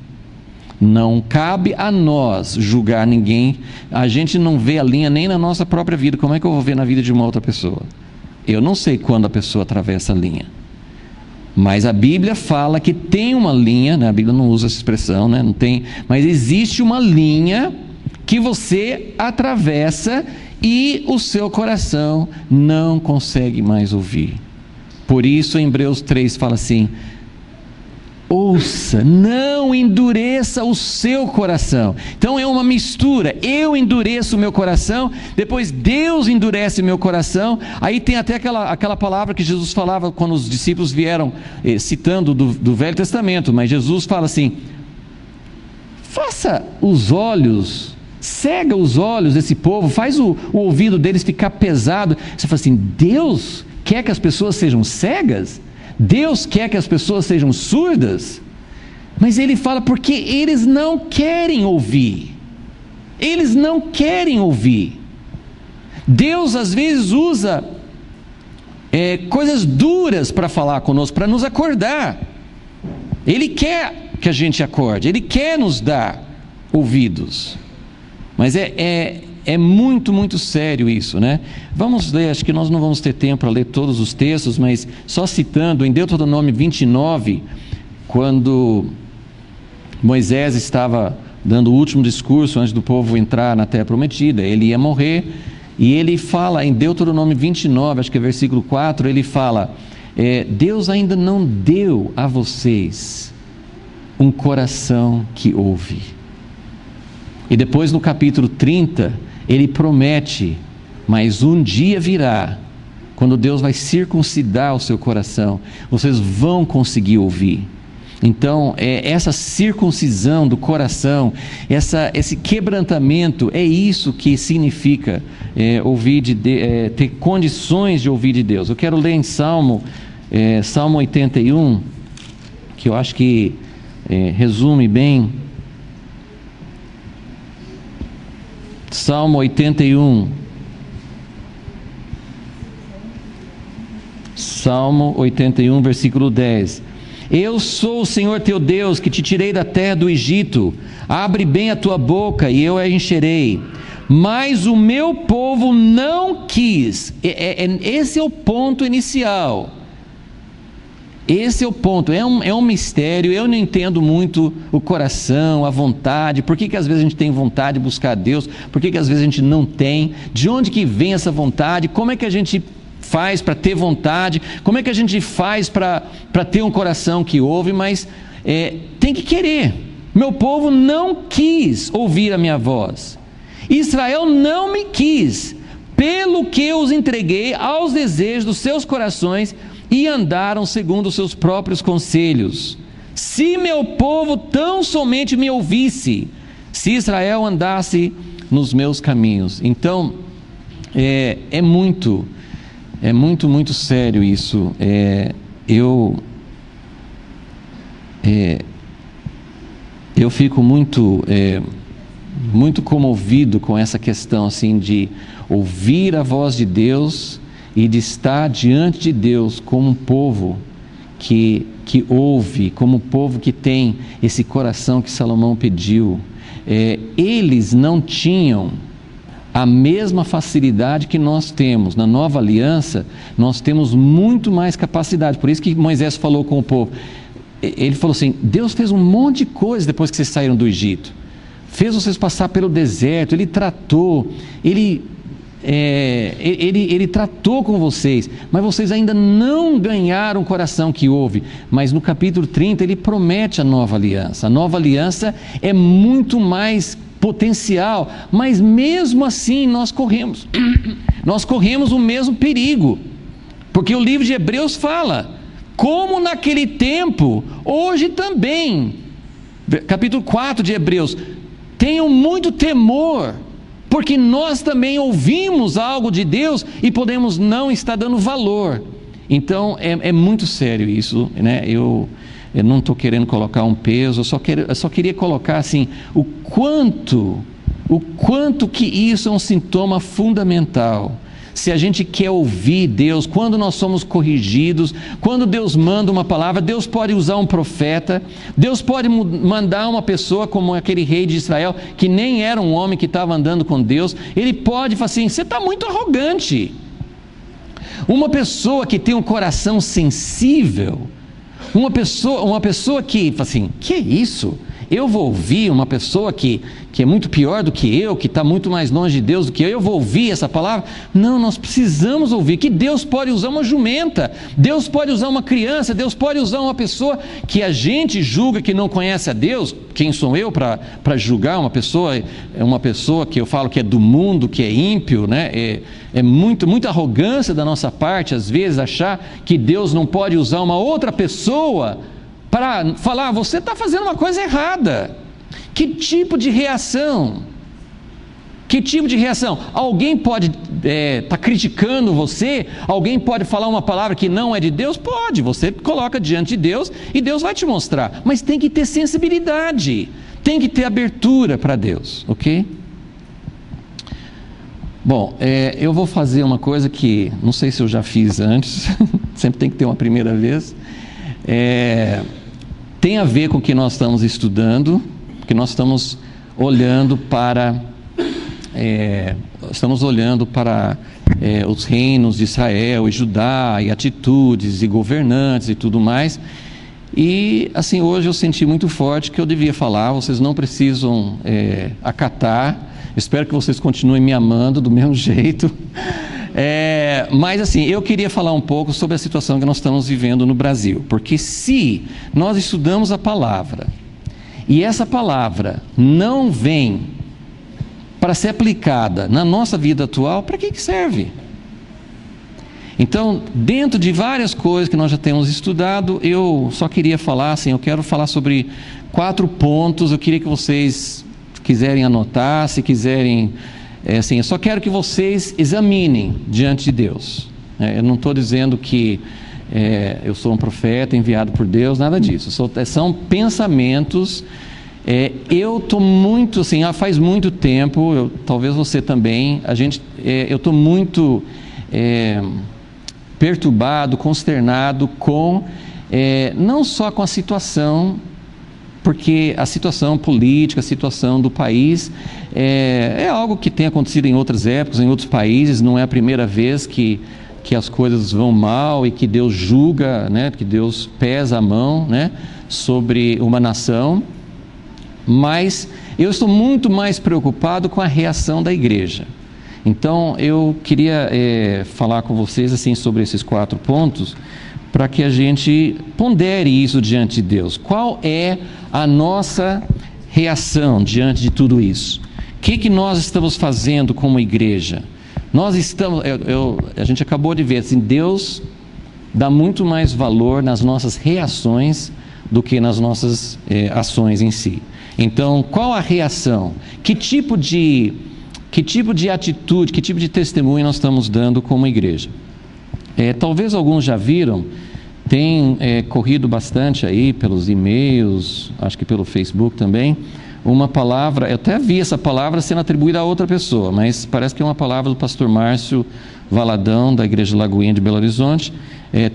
Não cabe a nós julgar ninguém. A gente não vê a linha nem na nossa própria vida. Como é que eu vou ver na vida de uma outra pessoa? Eu não sei quando a pessoa atravessa a linha. Mas a Bíblia fala que tem uma linha, a Bíblia não usa essa expressão, não tem, mas existe uma linha que você atravessa e o seu coração não consegue mais ouvir. Por isso em Hebreus 3 fala assim: ouça, não endureça o seu coração. Então é uma mistura, eu endureço o meu coração, depois Deus endurece o meu coração. Aí tem até aquela palavra que Jesus falava quando os discípulos vieram, citando do Velho Testamento, mas Jesus fala assim: faça os olhos, cega os olhos desse povo, faz o ouvido deles ficar pesado. Você fala assim: Deus quer que as pessoas sejam cegas? Deus quer que as pessoas sejam surdas? Mas ele fala porque eles não querem ouvir. Eles não querem ouvir. Deus às vezes usa coisas duras para falar conosco, para nos acordar. Ele quer que a gente acorde, Ele quer nos dar ouvidos. Mas é muito, muito sério isso, Vamos ler, acho que nós não vamos ter tempo para ler todos os textos, mas só citando, em Deuteronômio 29, quando Moisés estava dando o último discurso antes do povo entrar na terra prometida, ele ia morrer, e ele fala em Deuteronômio 29, acho que é versículo 4, ele fala: Deus ainda não deu a vocês um coração que ouve. E depois no capítulo 30, ele promete: mas um dia virá quando Deus vai circuncidar o seu coração, vocês vão conseguir ouvir. Então, essa circuncisão do coração, esse quebrantamento, é isso que significa ter condições de ouvir de Deus. Eu quero ler em Salmo 81, que eu acho que resume bem. Salmo 81. Salmo 81, versículo 10. Eu sou o Senhor teu Deus, que te tirei da terra do Egito. Abre bem a tua boca e eu a encherei. Mas o meu povo não quis. Esse é o ponto inicial. Esse é o ponto. É um mistério. Eu não entendo muito o coração, a vontade. Por que às vezes a gente tem vontade de buscar a Deus? Por que às vezes a gente não tem? De onde que vem essa vontade? Como é que a gente faz para ter vontade? Como é que a gente faz para ter um coração que ouve? Mas tem que querer. Meu povo não quis ouvir a minha voz. Israel não me quis, pelo que eu os entreguei aos desejos dos seus corações e andaram segundo os seus próprios conselhos. Se meu povo tão somente me ouvisse, se Israel andasse nos meus caminhos. Então, é muito sério isso. Eu fico muito comovido com essa questão assim de ouvir a voz de Deus e de estar diante de Deus como um povo que ouve, como um povo que tem esse coração que Salomão pediu. Eles não tinham a mesma facilidade que nós temos. Na nova aliança, nós temos muito mais capacidade. Por isso que Moisés falou com o povo. Ele falou assim: Deus fez um monte de coisa depois que vocês saíram do Egito. Fez vocês passar pelo deserto. Ele tratou. Ele tratou com vocês. Mas vocês ainda não ganharam o coração que ouve. Mas no capítulo 30 ele promete a nova aliança. A nova aliança é muito mais potencial, mas mesmo assim nós corremos o mesmo perigo, porque o livro de Hebreus fala, como naquele tempo, hoje também, capítulo 4 de Hebreus, tenham muito temor, porque nós também ouvimos algo de Deus e podemos não estar dando valor. Então é muito sério isso, né? Eu não estou querendo colocar um peso, eu só queria colocar assim, o quanto que isso é um sintoma fundamental. Se a gente quer ouvir Deus, quando nós somos corrigidos, quando Deus manda uma palavra, Deus pode usar um profeta, Deus pode mandar uma pessoa como aquele rei de Israel, que nem era um homem que estava andando com Deus. Ele pode falar assim: você está muito arrogante. Uma pessoa que tem um coração sensível, uma pessoa que fala assim: que é isso? Eu vou ouvir uma pessoa que é muito pior do que eu, que está muito mais longe de Deus do que eu vou ouvir essa palavra? Não, nós precisamos ouvir que Deus pode usar uma jumenta, Deus pode usar uma criança, Deus pode usar uma pessoa que a gente julga que não conhece a Deus. Quem sou eu para julgar uma pessoa? É uma pessoa que eu falo que é do mundo, que é ímpio, né? Muita arrogância da nossa parte, às vezes, achar que Deus não pode usar uma outra pessoa para falar: você está fazendo uma coisa errada. Que tipo de reação? Que tipo de reação? Alguém pode estar criticando você? Alguém pode falar uma palavra que não é de Deus? Pode, você coloca diante de Deus e Deus vai te mostrar. Mas tem que ter sensibilidade, tem que ter abertura para Deus, ok? Bom, eu vou fazer uma coisa que não sei se eu já fiz antes, sempre tem que ter uma primeira vez. Tem a ver com o que nós estamos estudando, porque nós estamos olhando para os reinos de Israel e Judá, e atitudes e governantes e tudo mais. E assim, hoje eu senti muito forte que eu devia falar. Vocês não precisam acatar. Espero que vocês continuem me amando do mesmo jeito. Mas assim, eu queria falar um pouco sobre a situação que nós estamos vivendo no Brasil, porque se nós estudamos a palavra e essa palavra não vem para ser aplicada na nossa vida atual, para que serve? Então, dentro de várias coisas que nós já temos estudado, eu só queria falar, assim, eu quero falar sobre 4 pontos. Eu queria que vocês quiserem anotar, se quiserem, assim, eu só quero que vocês examinem diante de Deus. Eu não estou dizendo que eu sou um profeta enviado por Deus, nada disso. São pensamentos. Eu estou muito, assim, faz muito tempo, talvez você também, eu estou muito perturbado, consternado com, não só com a situação, porque a situação política, a situação do país, é algo que tem acontecido em outras épocas, em outros países. Não é a primeira vez que as coisas vão mal e que Deus julga, né, que Deus pesa a mão, né, sobre uma nação. Mas eu estou muito mais preocupado com a reação da igreja. Então eu queria falar com vocês, assim, sobre esses 4 pontos, para que a gente pondere isso diante de Deus. Qual é a nossa reação diante de tudo isso? O que nós estamos fazendo como igreja? Nós estamos, a gente acabou de ver, assim, Deus dá muito mais valor nas nossas reações do que nas nossas ações em si. Então, qual a reação? Que tipo de atitude, que tipo de testemunho nós estamos dando como igreja? Talvez alguns já viram, tem corrido bastante aí pelos e-mails, acho que pelo Facebook também, uma palavra, eu até vi essa palavra sendo atribuída a outra pessoa, mas parece que é uma palavra do pastor Márcio Valadão, da Igreja Lagoinha de Belo Horizonte.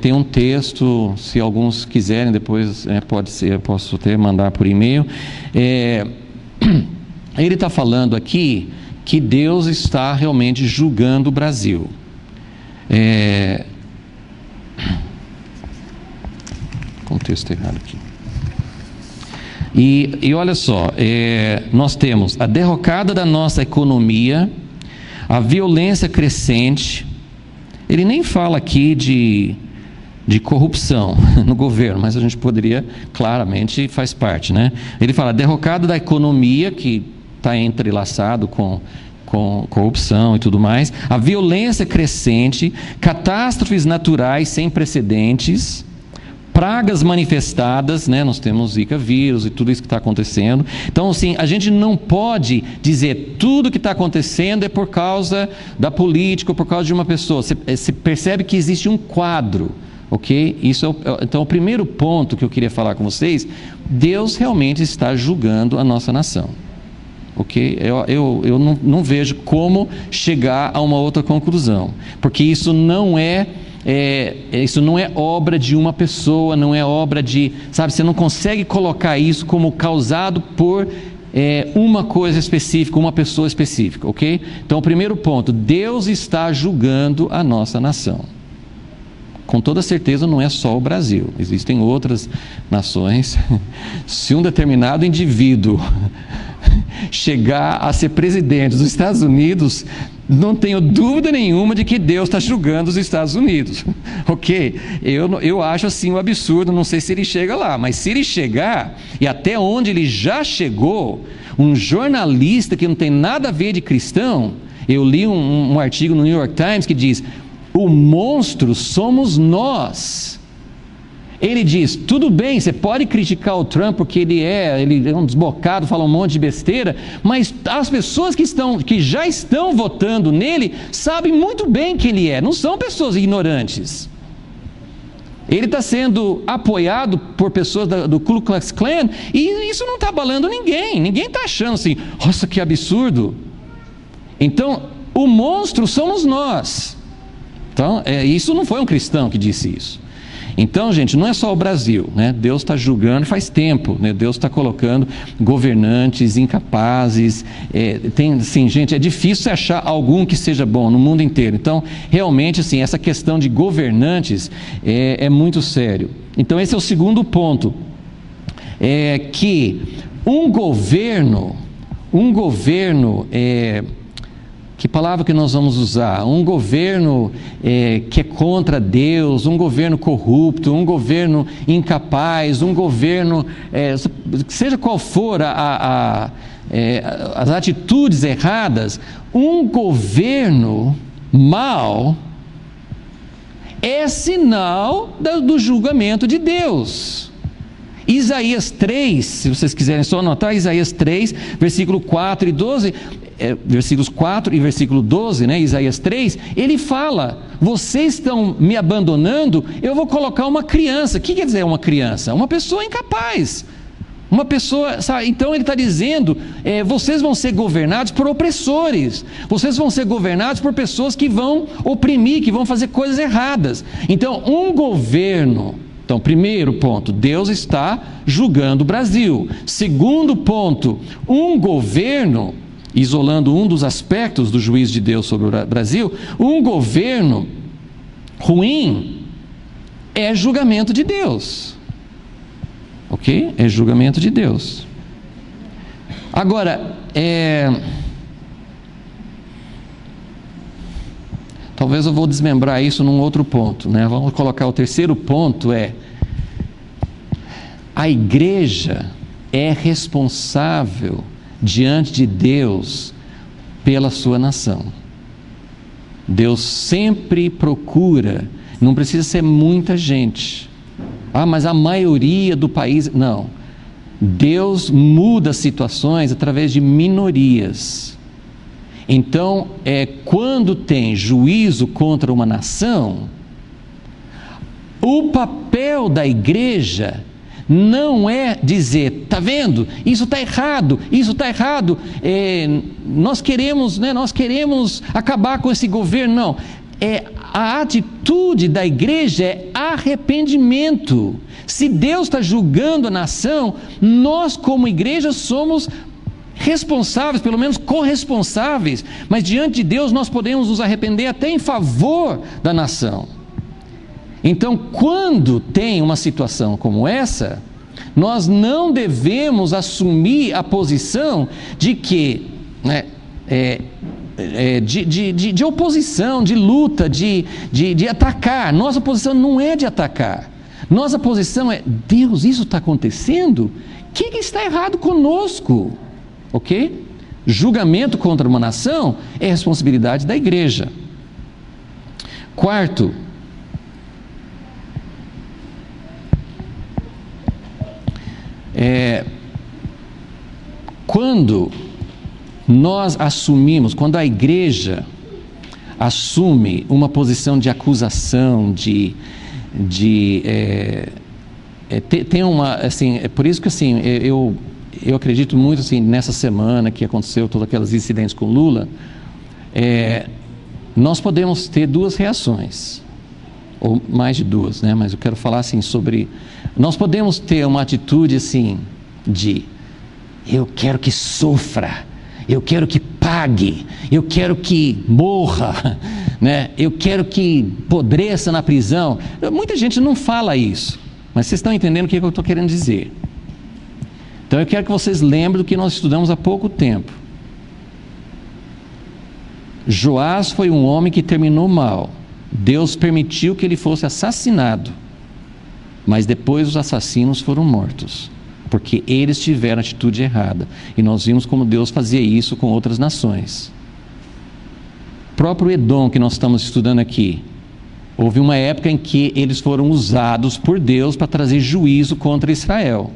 Tem um texto, se alguns quiserem, depois pode ser, eu posso até mandar por e-mail. Ele está falando aqui que Deus está realmente julgando o Brasil. Contexto errado aqui. E olha só, nós temos a derrocada da nossa economia, a violência crescente. Ele nem fala aqui de corrupção no governo, mas a gente poderia, claramente faz parte, né? Ele fala derrocada da economia, que está entrelaçado com corrupção e tudo mais, a violência crescente, catástrofes naturais sem precedentes, pragas manifestadas, né? Nós temos Zika vírus e tudo isso que está acontecendo. Então, assim, a gente não pode dizer tudo que está acontecendo é por causa da política ou por causa de uma pessoa. Você percebe que existe um quadro, ok? Então, o primeiro ponto que eu queria falar com vocês, Deus realmente está julgando a nossa nação, ok? Eu não vejo como chegar a uma outra conclusão, porque isso não é obra de uma pessoa, não é obra de, sabe, você não consegue colocar isso como causado por uma coisa específica, uma pessoa específica, ok? Então, o primeiro ponto, Deus está julgando a nossa nação. Com toda certeza não é só o Brasil, existem outras nações. Se um determinado indivíduo chegar a ser presidente dos Estados Unidos, não tenho dúvida nenhuma de que Deus está julgando os Estados Unidos, ok? Eu acho assim um absurdo, não sei se ele chega lá, mas se ele chegar, e até onde ele já chegou, um jornalista que não tem nada a ver de cristão, eu li um artigo no New York Times que diz, o monstro somos nós. Ele diz, tudo bem, você pode criticar o Trump porque ele é um desbocado, fala um monte de besteira, mas as pessoas que já estão votando nele sabem muito bem que ele não são pessoas ignorantes. Ele está sendo apoiado por pessoas do Ku Klux Klan e isso não está abalando ninguém está achando assim, nossa, que absurdo. Então, o monstro somos nós. Então, isso não foi um cristão que disse isso. Então, gente, não é só o Brasil, né? Deus está julgando faz tempo, né? Deus está colocando governantes incapazes. Assim, gente, é difícil achar algum que seja bom no mundo inteiro. Então, realmente, assim, essa questão de governantes é muito sério. Então, esse é o segundo ponto. Que um governo que palavra que nós vamos usar? Um governo que é contra Deus, um governo corrupto, um governo incapaz, um governo, seja qual for as atitudes erradas, um governo mau é sinal do julgamento de Deus. Isaías 3, se vocês quiserem só anotar, Isaías 3, versículo 4 e 12, versículos 4 e versículo 12, né, Isaías 3, ele fala: vocês estão me abandonando, eu vou colocar uma criança. O que quer dizer uma criança? Uma pessoa incapaz, uma pessoa, sabe? Então ele está dizendo, vocês vão ser governados por opressores, vocês vão ser governados por pessoas que vão oprimir, que vão fazer coisas erradas. Então um governo, então primeiro ponto, Deus está julgando o Brasil. Segundo ponto, um governo, isolando um dos aspectos do juízo de Deus sobre o Brasil, um governo ruim é julgamento de Deus. Ok? É julgamento de Deus. Agora, talvez eu vou desmembrar isso num outro ponto, né? Vamos colocar o terceiro ponto: a igreja é responsável diante de Deus pela sua nação. Deus sempre procura, não precisa ser muita gente, mas a maioria do país, não. Deus muda situações através de minorias. Então, quando tem juízo contra uma nação, o papel da igreja não é dizer: está vendo, isso está errado, nós queremos acabar com esse governo. Não, a atitude da igreja é arrependimento. Se Deus está julgando a nação, nós como igreja somos responsáveis, pelo menos corresponsáveis, mas diante de Deus nós podemos nos arrepender até em favor da nação. Então, quando tem uma situação como essa, nós não devemos assumir a posição de que, de oposição, de luta, de atacar. Nossa posição não é de atacar. Nossa posição é: Deus, isso está acontecendo? O que está errado conosco? Ok? Julgamento contra uma nação é responsabilidade da igreja. Quarto, quando nós assumimos, quando a igreja assume uma posição de acusação, tem uma, assim, é por isso que assim, eu acredito muito assim, nessa semana que aconteceu todos aqueles incidentes com Lula, nós podemos ter duas reações, ou mais de duas, né? Mas eu quero falar assim sobre, nós podemos ter uma atitude assim de: eu quero que sofra, eu quero que pague, eu quero que morra, né? Eu quero que apodreça na prisão. Muita gente não fala isso, mas vocês estão entendendo o que eu estou querendo dizer. Então eu quero que vocês lembrem do que nós estudamos há pouco tempo. Joás foi um homem que terminou mal. Deus permitiu que ele fosse assassinado, mas depois os assassinos foram mortos, porque eles tiveram atitude errada. E nós vimos como Deus fazia isso com outras nações. O próprio Edom, que nós estamos estudando aqui, houve uma época em que eles foram usados por Deus para trazer juízo contra Israel.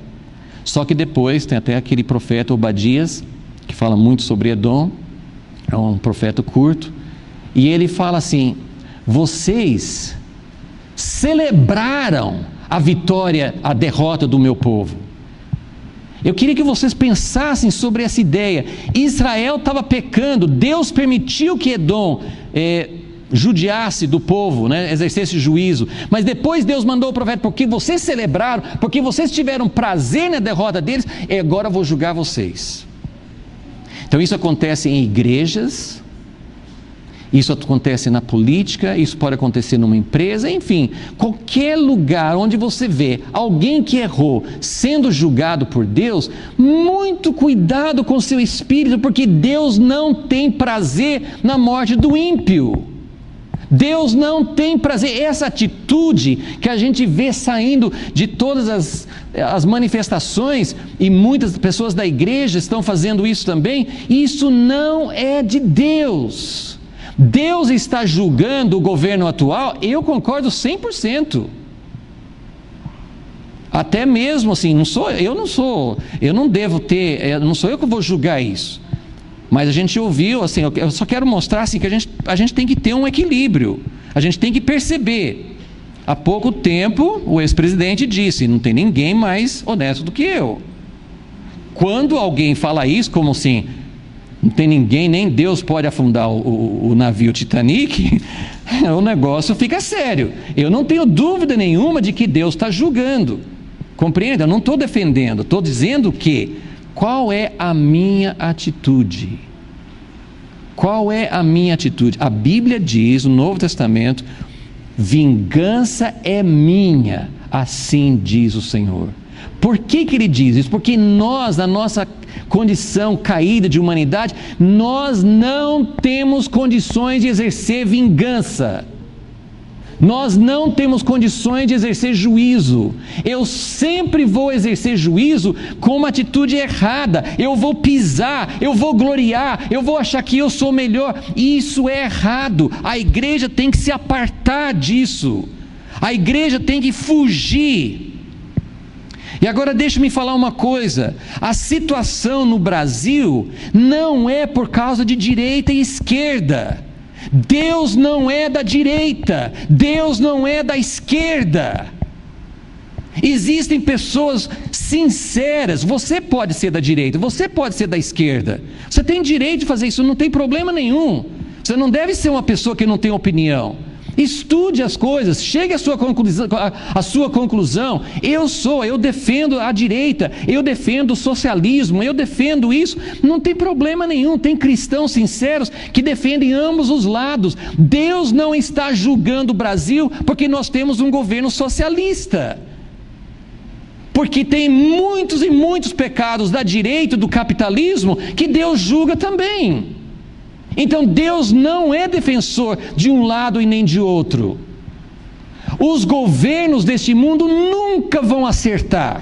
Só que depois tem até aquele profeta Obadias, que fala muito sobre Edom, é um profeta curto, e ele fala assim: vocês celebraram a vitória, a derrota do meu povo. Eu queria que vocês pensassem sobre essa ideia. Israel estava pecando, Deus permitiu que Edom judiasse do povo, né, exercesse juízo, mas depois Deus mandou o profeta: porque vocês celebraram, porque vocês tiveram prazer na derrota deles, agora eu vou julgar vocês. Então isso acontece em igrejas, isso acontece na política, isso pode acontecer numa empresa, enfim, qualquer lugar onde você vê alguém que errou sendo julgado por Deus, muito cuidado com seu espírito, porque Deus não tem prazer na morte do ímpio. Deus não tem prazer. Essa atitude que a gente vê saindo de todas as manifestações, e muitas pessoas da igreja estão fazendo isso também, isso não é de Deus. Deus está julgando o governo atual? Eu concordo 100%. Até mesmo assim, não sou eu que vou julgar isso. Mas a gente ouviu, assim, eu só quero mostrar assim, que a gente tem que ter um equilíbrio. A gente tem que perceber. Há pouco tempo, o ex-presidente disse: não tem ninguém mais honesto do que eu. Quando alguém fala isso, como assim, não tem ninguém, nem Deus pode afundar o navio Titanic, o negócio fica sério. Eu não tenho dúvida nenhuma de que Deus está julgando. Compreenda? Eu não estou defendendo, estou dizendo que, qual é a minha atitude? Qual é a minha atitude? A Bíblia diz, no Novo Testamento: vingança é minha, assim diz o Senhor. Por que ele diz isso? Porque nós, na nossa condição caída de humanidade, nós não temos condições de exercer vingança. Nós não temos condições de exercer juízo. Eu sempre vou exercer juízo com uma atitude errada. Eu vou pisar, eu vou gloriar, eu vou achar que eu sou melhor. Isso é errado. A igreja tem que se apartar disso. A igreja tem que fugir. E agora deixa-me falar uma coisa: a situação no Brasil não é por causa de direita e esquerda. Deus não é da direita, Deus não é da esquerda. Existem pessoas sinceras. Você pode ser da direita, você pode ser da esquerda. Você tem direito de fazer isso, não tem problema nenhum. Você não deve ser uma pessoa que não tem opinião. Estude as coisas, chegue à sua conclusão. Eu defendo a direita, eu defendo o socialismo, eu defendo isso. Não tem problema nenhum. Tem cristãos sinceros que defendem ambos os lados. Deus não está julgando o Brasil porque nós temos um governo socialista. Porque tem muitos e muitos pecados da direita do capitalismo que Deus julga também. Então Deus não é defensor de um lado e nem de outro. Os governos deste mundo nunca vão acertar.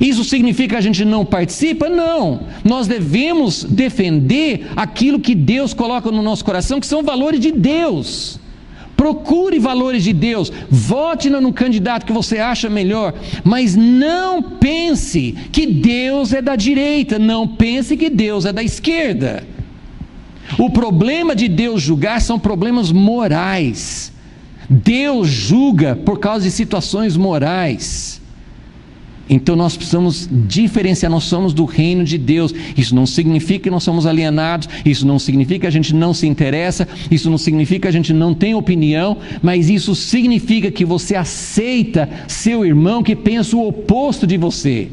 Isso significa que a gente não participa? Não. Nós devemos defender aquilo que Deus coloca no nosso coração, que são valores de Deus. Procure valores de Deus, vote no candidato que você acha melhor, mas não pense que Deus é da direita, não pense que Deus é da esquerda. O problema de Deus julgar são problemas morais. Deus julga por causa de situações morais. Então nós precisamos diferenciar. Nós somos do reino de Deus. Isso não significa que nós somos alienados, isso não significa que a gente não se interessa, isso não significa que a gente não tem opinião, mas isso significa que você aceita seu irmão que pensa o oposto de você.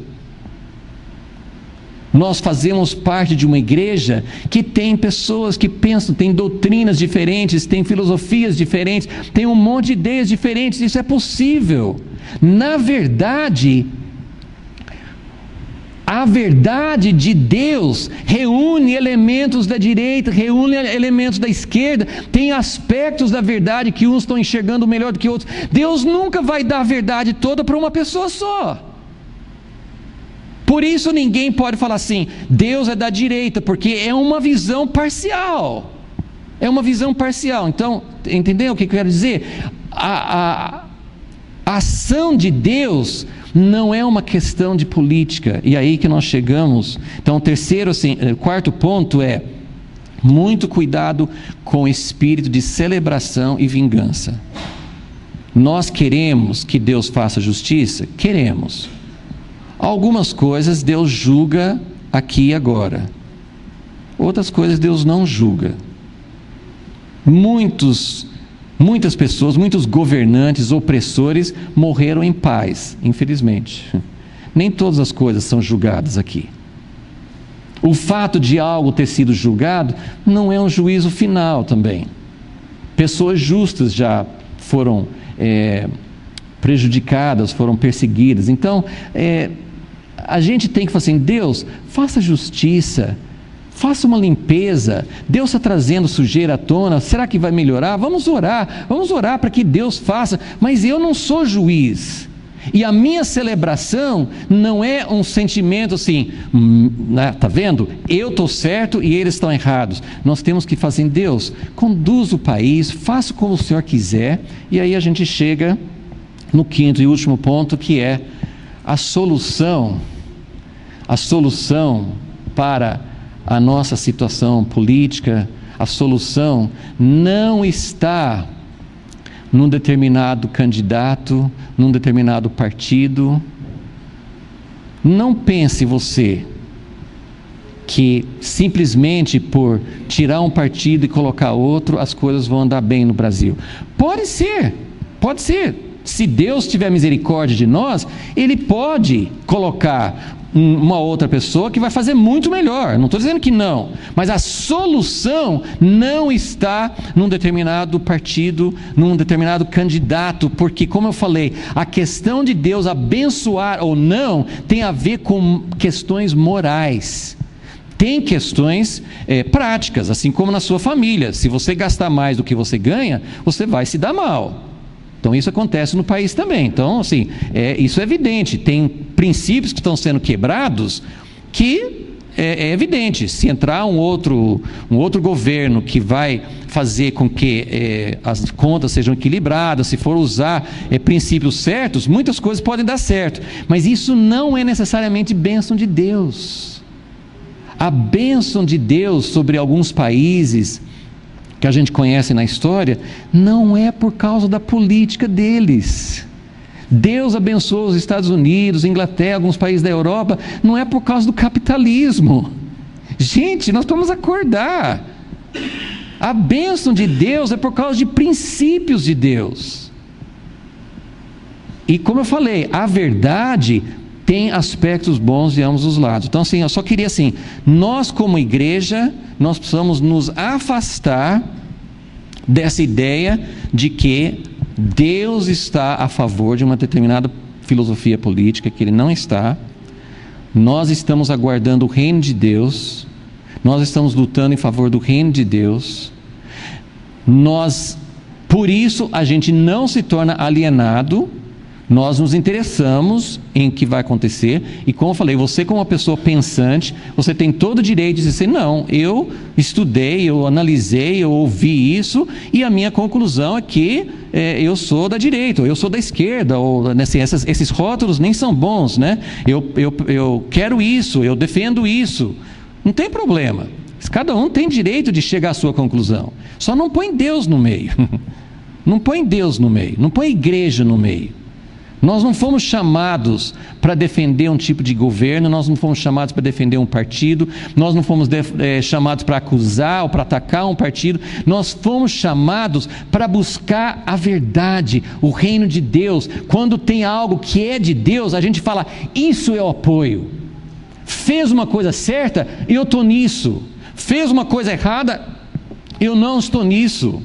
Nós fazemos parte de uma igreja que tem pessoas que pensam, tem doutrinas diferentes, tem filosofias diferentes, tem um monte de ideias diferentes. Isso é possível. Na verdade, a verdade de Deus reúne elementos da direita, reúne elementos da esquerda, tem aspectos da verdade que uns estão enxergando melhor do que outros. Deus nunca vai dar a verdade toda para uma pessoa só. Por isso ninguém pode falar assim: Deus é da direita, porque é uma visão parcial. É uma visão parcial. Então, entendeu o que eu quero dizer? A ação de Deus não é uma questão de política. E aí que nós chegamos. Então, quarto ponto é: muito cuidado com o espírito de celebração e vingança. Nós queremos que Deus faça justiça? Queremos. Algumas coisas Deus julga aqui e agora. Outras coisas Deus não julga. Muitas pessoas, muitos governantes, opressores morreram em paz, infelizmente. Nem todas as coisas são julgadas aqui. O fato de algo ter sido julgado não é um juízo final também. Pessoas justas já foram prejudicadas, foram perseguidas. Então, a gente tem que falar assim: Deus, faça justiça, faça uma limpeza. Deus está trazendo sujeira à tona, será que vai melhorar? Vamos orar para que Deus faça. Mas eu não sou juiz, E a minha celebração não é um sentimento assim, né, tá vendo? Eu estou certo e eles estão errados. Nós temos que fazer, Deus, conduza o país, faça como o Senhor quiser. E aí a gente chega no quinto e último ponto, que é a solução para a nossa situação política. A solução não está num determinado candidato, num determinado partido. Não pense você que simplesmente por tirar um partido e colocar outro, as coisas vão andar bem no Brasil. Pode ser. Se Deus tiver misericórdia de nós, Ele pode colocar uma outra pessoa que vai fazer muito melhor. Não estou dizendo que não, mas a solução não está num determinado partido, num determinado candidato, porque, como eu falei, a questão de Deus abençoar ou não tem a ver com questões morais. Tem questões práticas, assim como na sua família. Se você gastar mais do que você ganha, você vai se dar mal. Então isso acontece no país também. Então, assim, isso é evidente. Tem princípios que estão sendo quebrados que é evidente. Se entrar um outro governo que vai fazer com que as contas sejam equilibradas, se for usar princípios certos, muitas coisas podem dar certo. Mas isso não é necessariamente bênção de Deus. A bênção de Deus sobre alguns países que a gente conhece na história, não é por causa da política deles. Deus abençoou os Estados Unidos, Inglaterra, alguns países da Europa, não é por causa do capitalismo. Gente, nós vamos acordar. A bênção de Deus é por causa de princípios de Deus. E como eu falei, a verdade tem aspectos bons de ambos os lados. Então, assim, eu só queria assim, nós como igreja, nós precisamos nos afastar dessa ideia de que Deus está a favor de uma determinada filosofia política, que Ele não está. Nós estamos aguardando o reino de Deus, nós estamos lutando em favor do reino de Deus. Por isso, a gente não se torna alienado. Nós nos interessamos em o que vai acontecer, e como eu falei, você como uma pessoa pensante, você tem todo o direito de dizer, não, eu estudei, eu analisei, eu ouvi isso, e a minha conclusão é que eu sou da direita, ou eu sou da esquerda, ou assim, esses rótulos nem são bons, né? Eu quero isso, eu defendo isso, não tem problema, cada um tem direito de chegar à sua conclusão, só não põe Deus no meio, não põe Deus no meio, não põe igreja no meio. Nós não fomos chamados para defender um tipo de governo, nós não fomos chamados para defender um partido, nós não fomos chamados para acusar ou para atacar um partido, nós fomos chamados para buscar a verdade, o reino de Deus. Quando tem algo que é de Deus, a gente fala, isso eu apoio. Fez uma coisa certa, eu estou nisso. Fez uma coisa errada, eu não estou nisso.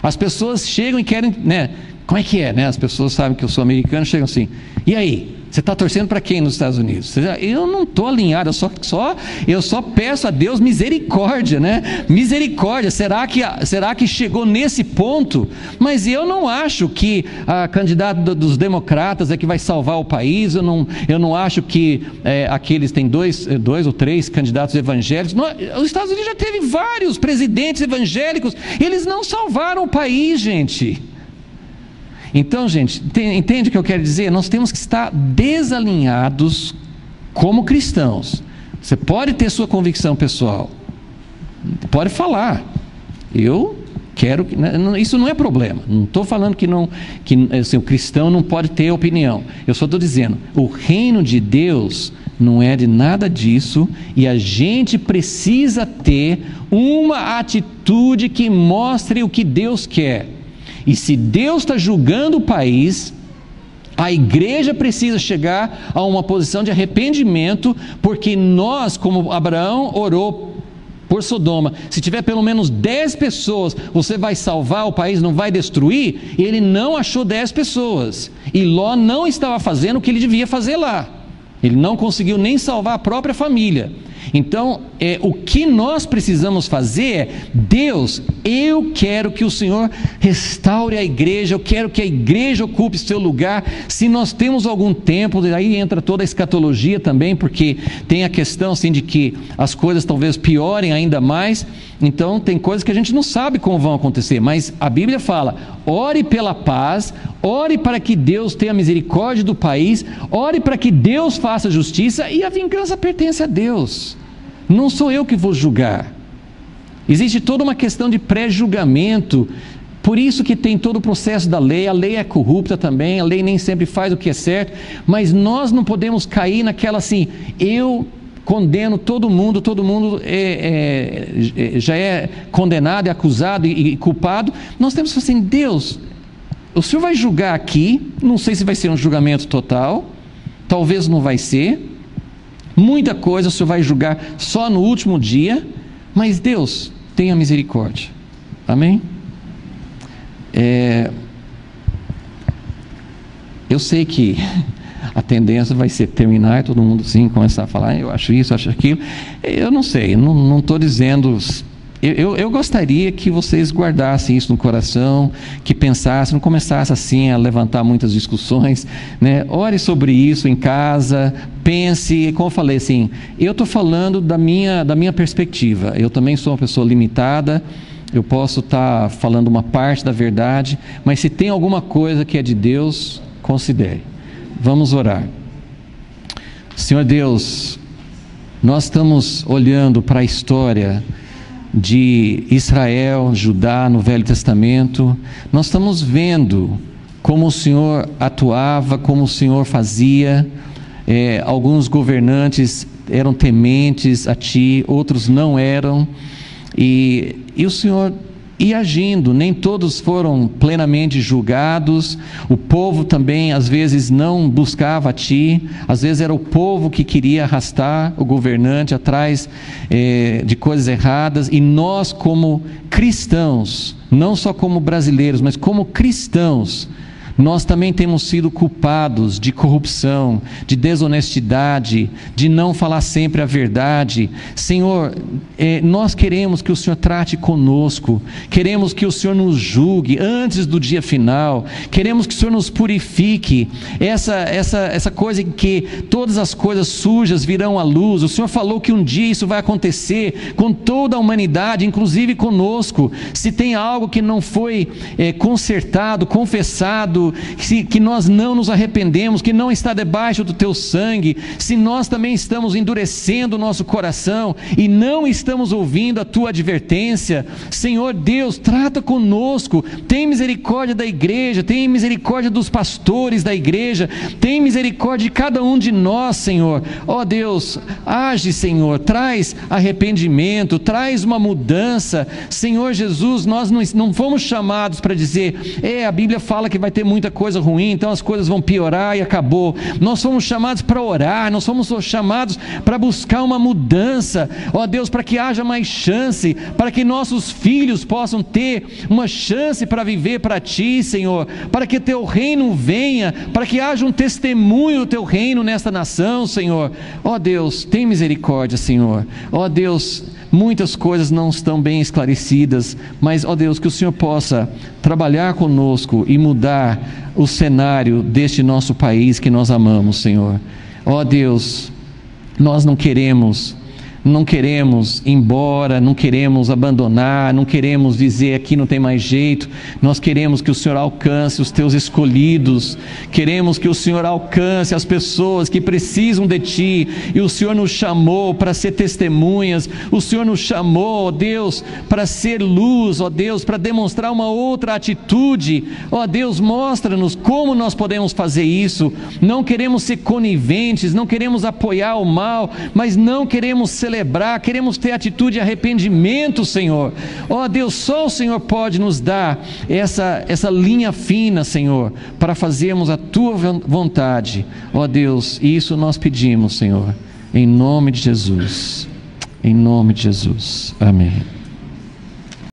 As pessoas chegam e querem, né? Como é que é, né? As pessoas sabem que eu sou americano, chegam assim, e aí, você está torcendo para quem nos Estados Unidos? Eu não estou alinhado, eu só peço a Deus misericórdia, né? Misericórdia, será que chegou nesse ponto? Mas eu não acho que a candidata dos democratas é que vai salvar o país, eu não acho que aqueles têm dois ou três candidatos evangélicos. Os Estados Unidos já teve vários presidentes evangélicos, eles não salvaram o país, gente. Então, gente, entende o que eu quero dizer? Nós temos que estar desalinhados como cristãos. Você pode ter sua convicção pessoal, pode falar, eu quero, isso não é problema. Não estou falando que assim, o cristão não pode ter opinião. Eu só estou dizendo, o reino de Deus não é de nada disso, e a gente precisa ter uma atitude que mostre o que Deus quer. E se Deus está julgando o país, a igreja precisa chegar a uma posição de arrependimento, porque nós, como Abraão orou por Sodoma, se tiver pelo menos 10 pessoas, você vai salvar o país, não vai destruir. Ele não achou 10 pessoas, e Ló não estava fazendo o que ele devia fazer lá, ele não conseguiu nem salvar a própria família. Então, o que nós precisamos fazer é: Deus, eu quero que o Senhor restaure a igreja, eu quero que a igreja ocupe seu lugar. Se nós temos algum tempo, aí entra toda a escatologia também, porque tem a questão assim de que as coisas talvez piorem ainda mais. Então tem coisas que a gente não sabe como vão acontecer, mas a Bíblia fala: ore pela paz, ore para que Deus tenha misericórdia do país, ore para que Deus faça justiça, e a vingança pertence a Deus, não sou eu que vou julgar. Existe toda uma questão de pré-julgamento, por isso que tem todo o processo da lei. A lei é corrupta também, a lei nem sempre faz o que é certo, mas nós não podemos cair naquela assim: eu condeno todo mundo já é condenado, é acusado e culpado. Nós temos que falar assim: Deus, o Senhor vai julgar aqui, não sei se vai ser um julgamento total, talvez não vai ser, muita coisa o Senhor vai julgar só no último dia, mas Deus, tenha misericórdia. Amém? Eu sei que a tendência vai ser terminar e todo mundo sim começar a falar: eu acho isso, eu acho aquilo. Eu não sei, não estou dizendo. Eu gostaria que vocês guardassem isso no coração, que pensassem, não começassem assim a levantar muitas discussões, né? Ore sobre isso em casa, pense, como eu falei assim, eu estou falando da minha perspectiva. Eu também sou uma pessoa limitada, eu posso estar falando uma parte da verdade, mas se tem alguma coisa que é de Deus, considere. Vamos orar. Senhor Deus, nós estamos olhando para a história de Israel, Judá no Velho Testamento. Nós estamos vendo como o Senhor atuava, como o Senhor fazia. Alguns governantes eram tementes a Ti, outros não eram, e o Senhor ia agindo. Nem todos foram plenamente julgados. O povo também às vezes não buscava a Ti, às vezes era o povo que queria arrastar o governante atrás de coisas erradas. E nós, como cristãos, não só como brasileiros, mas como cristãos, nós também temos sido culpados de corrupção, de desonestidade, de não falar sempre a verdade. Senhor, nós queremos que o Senhor trate conosco, queremos que o Senhor nos julgue antes do dia final, queremos que o Senhor nos purifique. Essa coisa em que todas as coisas sujas virão à luz. O Senhor falou que um dia isso vai acontecer com toda a humanidade, inclusive conosco. Se tem algo que não foi consertado, confessado, que nós não nos arrependemos, que não está debaixo do Teu sangue, se nós também estamos endurecendo o nosso coração e não estamos ouvindo a Tua advertência, Senhor Deus, trata conosco, tem misericórdia da igreja, tem misericórdia dos pastores da igreja, tem misericórdia de cada um de nós, Senhor. Ó Deus, age, Senhor, traz arrependimento, traz uma mudança. Senhor Jesus, nós não fomos chamados para dizer: a Bíblia fala que vai ter muita coisa ruim, então as coisas vão piorar e acabou. Nós fomos chamados para orar, nós fomos chamados para buscar uma mudança, ó Deus, para que haja mais chance, para que nossos filhos possam ter uma chance para viver para Ti, Senhor, para que Teu reino venha, para que haja um testemunho do Teu reino nesta nação, Senhor. Ó Deus, tem misericórdia, Senhor. Ó Deus, muitas coisas não estão bem esclarecidas, mas, ó Deus, que o Senhor possa trabalhar conosco e mudar o cenário deste nosso país que nós amamos, Senhor. Ó Deus, nós não queremos ir embora, não queremos abandonar, não queremos dizer aqui não tem mais jeito. Nós queremos que o Senhor alcance os Teus escolhidos, queremos que o Senhor alcance as pessoas que precisam de Ti, e o Senhor nos chamou para ser testemunhas, o Senhor nos chamou, ó Deus, para ser luz, ó Deus, para demonstrar uma outra atitude. Ó Deus, mostra-nos como nós podemos fazer isso. Não queremos ser coniventes, não queremos apoiar o mal, mas não queremos celebrar, queremos ter atitude de arrependimento, Senhor. Ó Deus, só o Senhor pode nos dar essa linha fina, Senhor, para fazermos a Tua vontade. Ó Deus, e isso nós pedimos, Senhor, em nome de Jesus. Em nome de Jesus. Amém.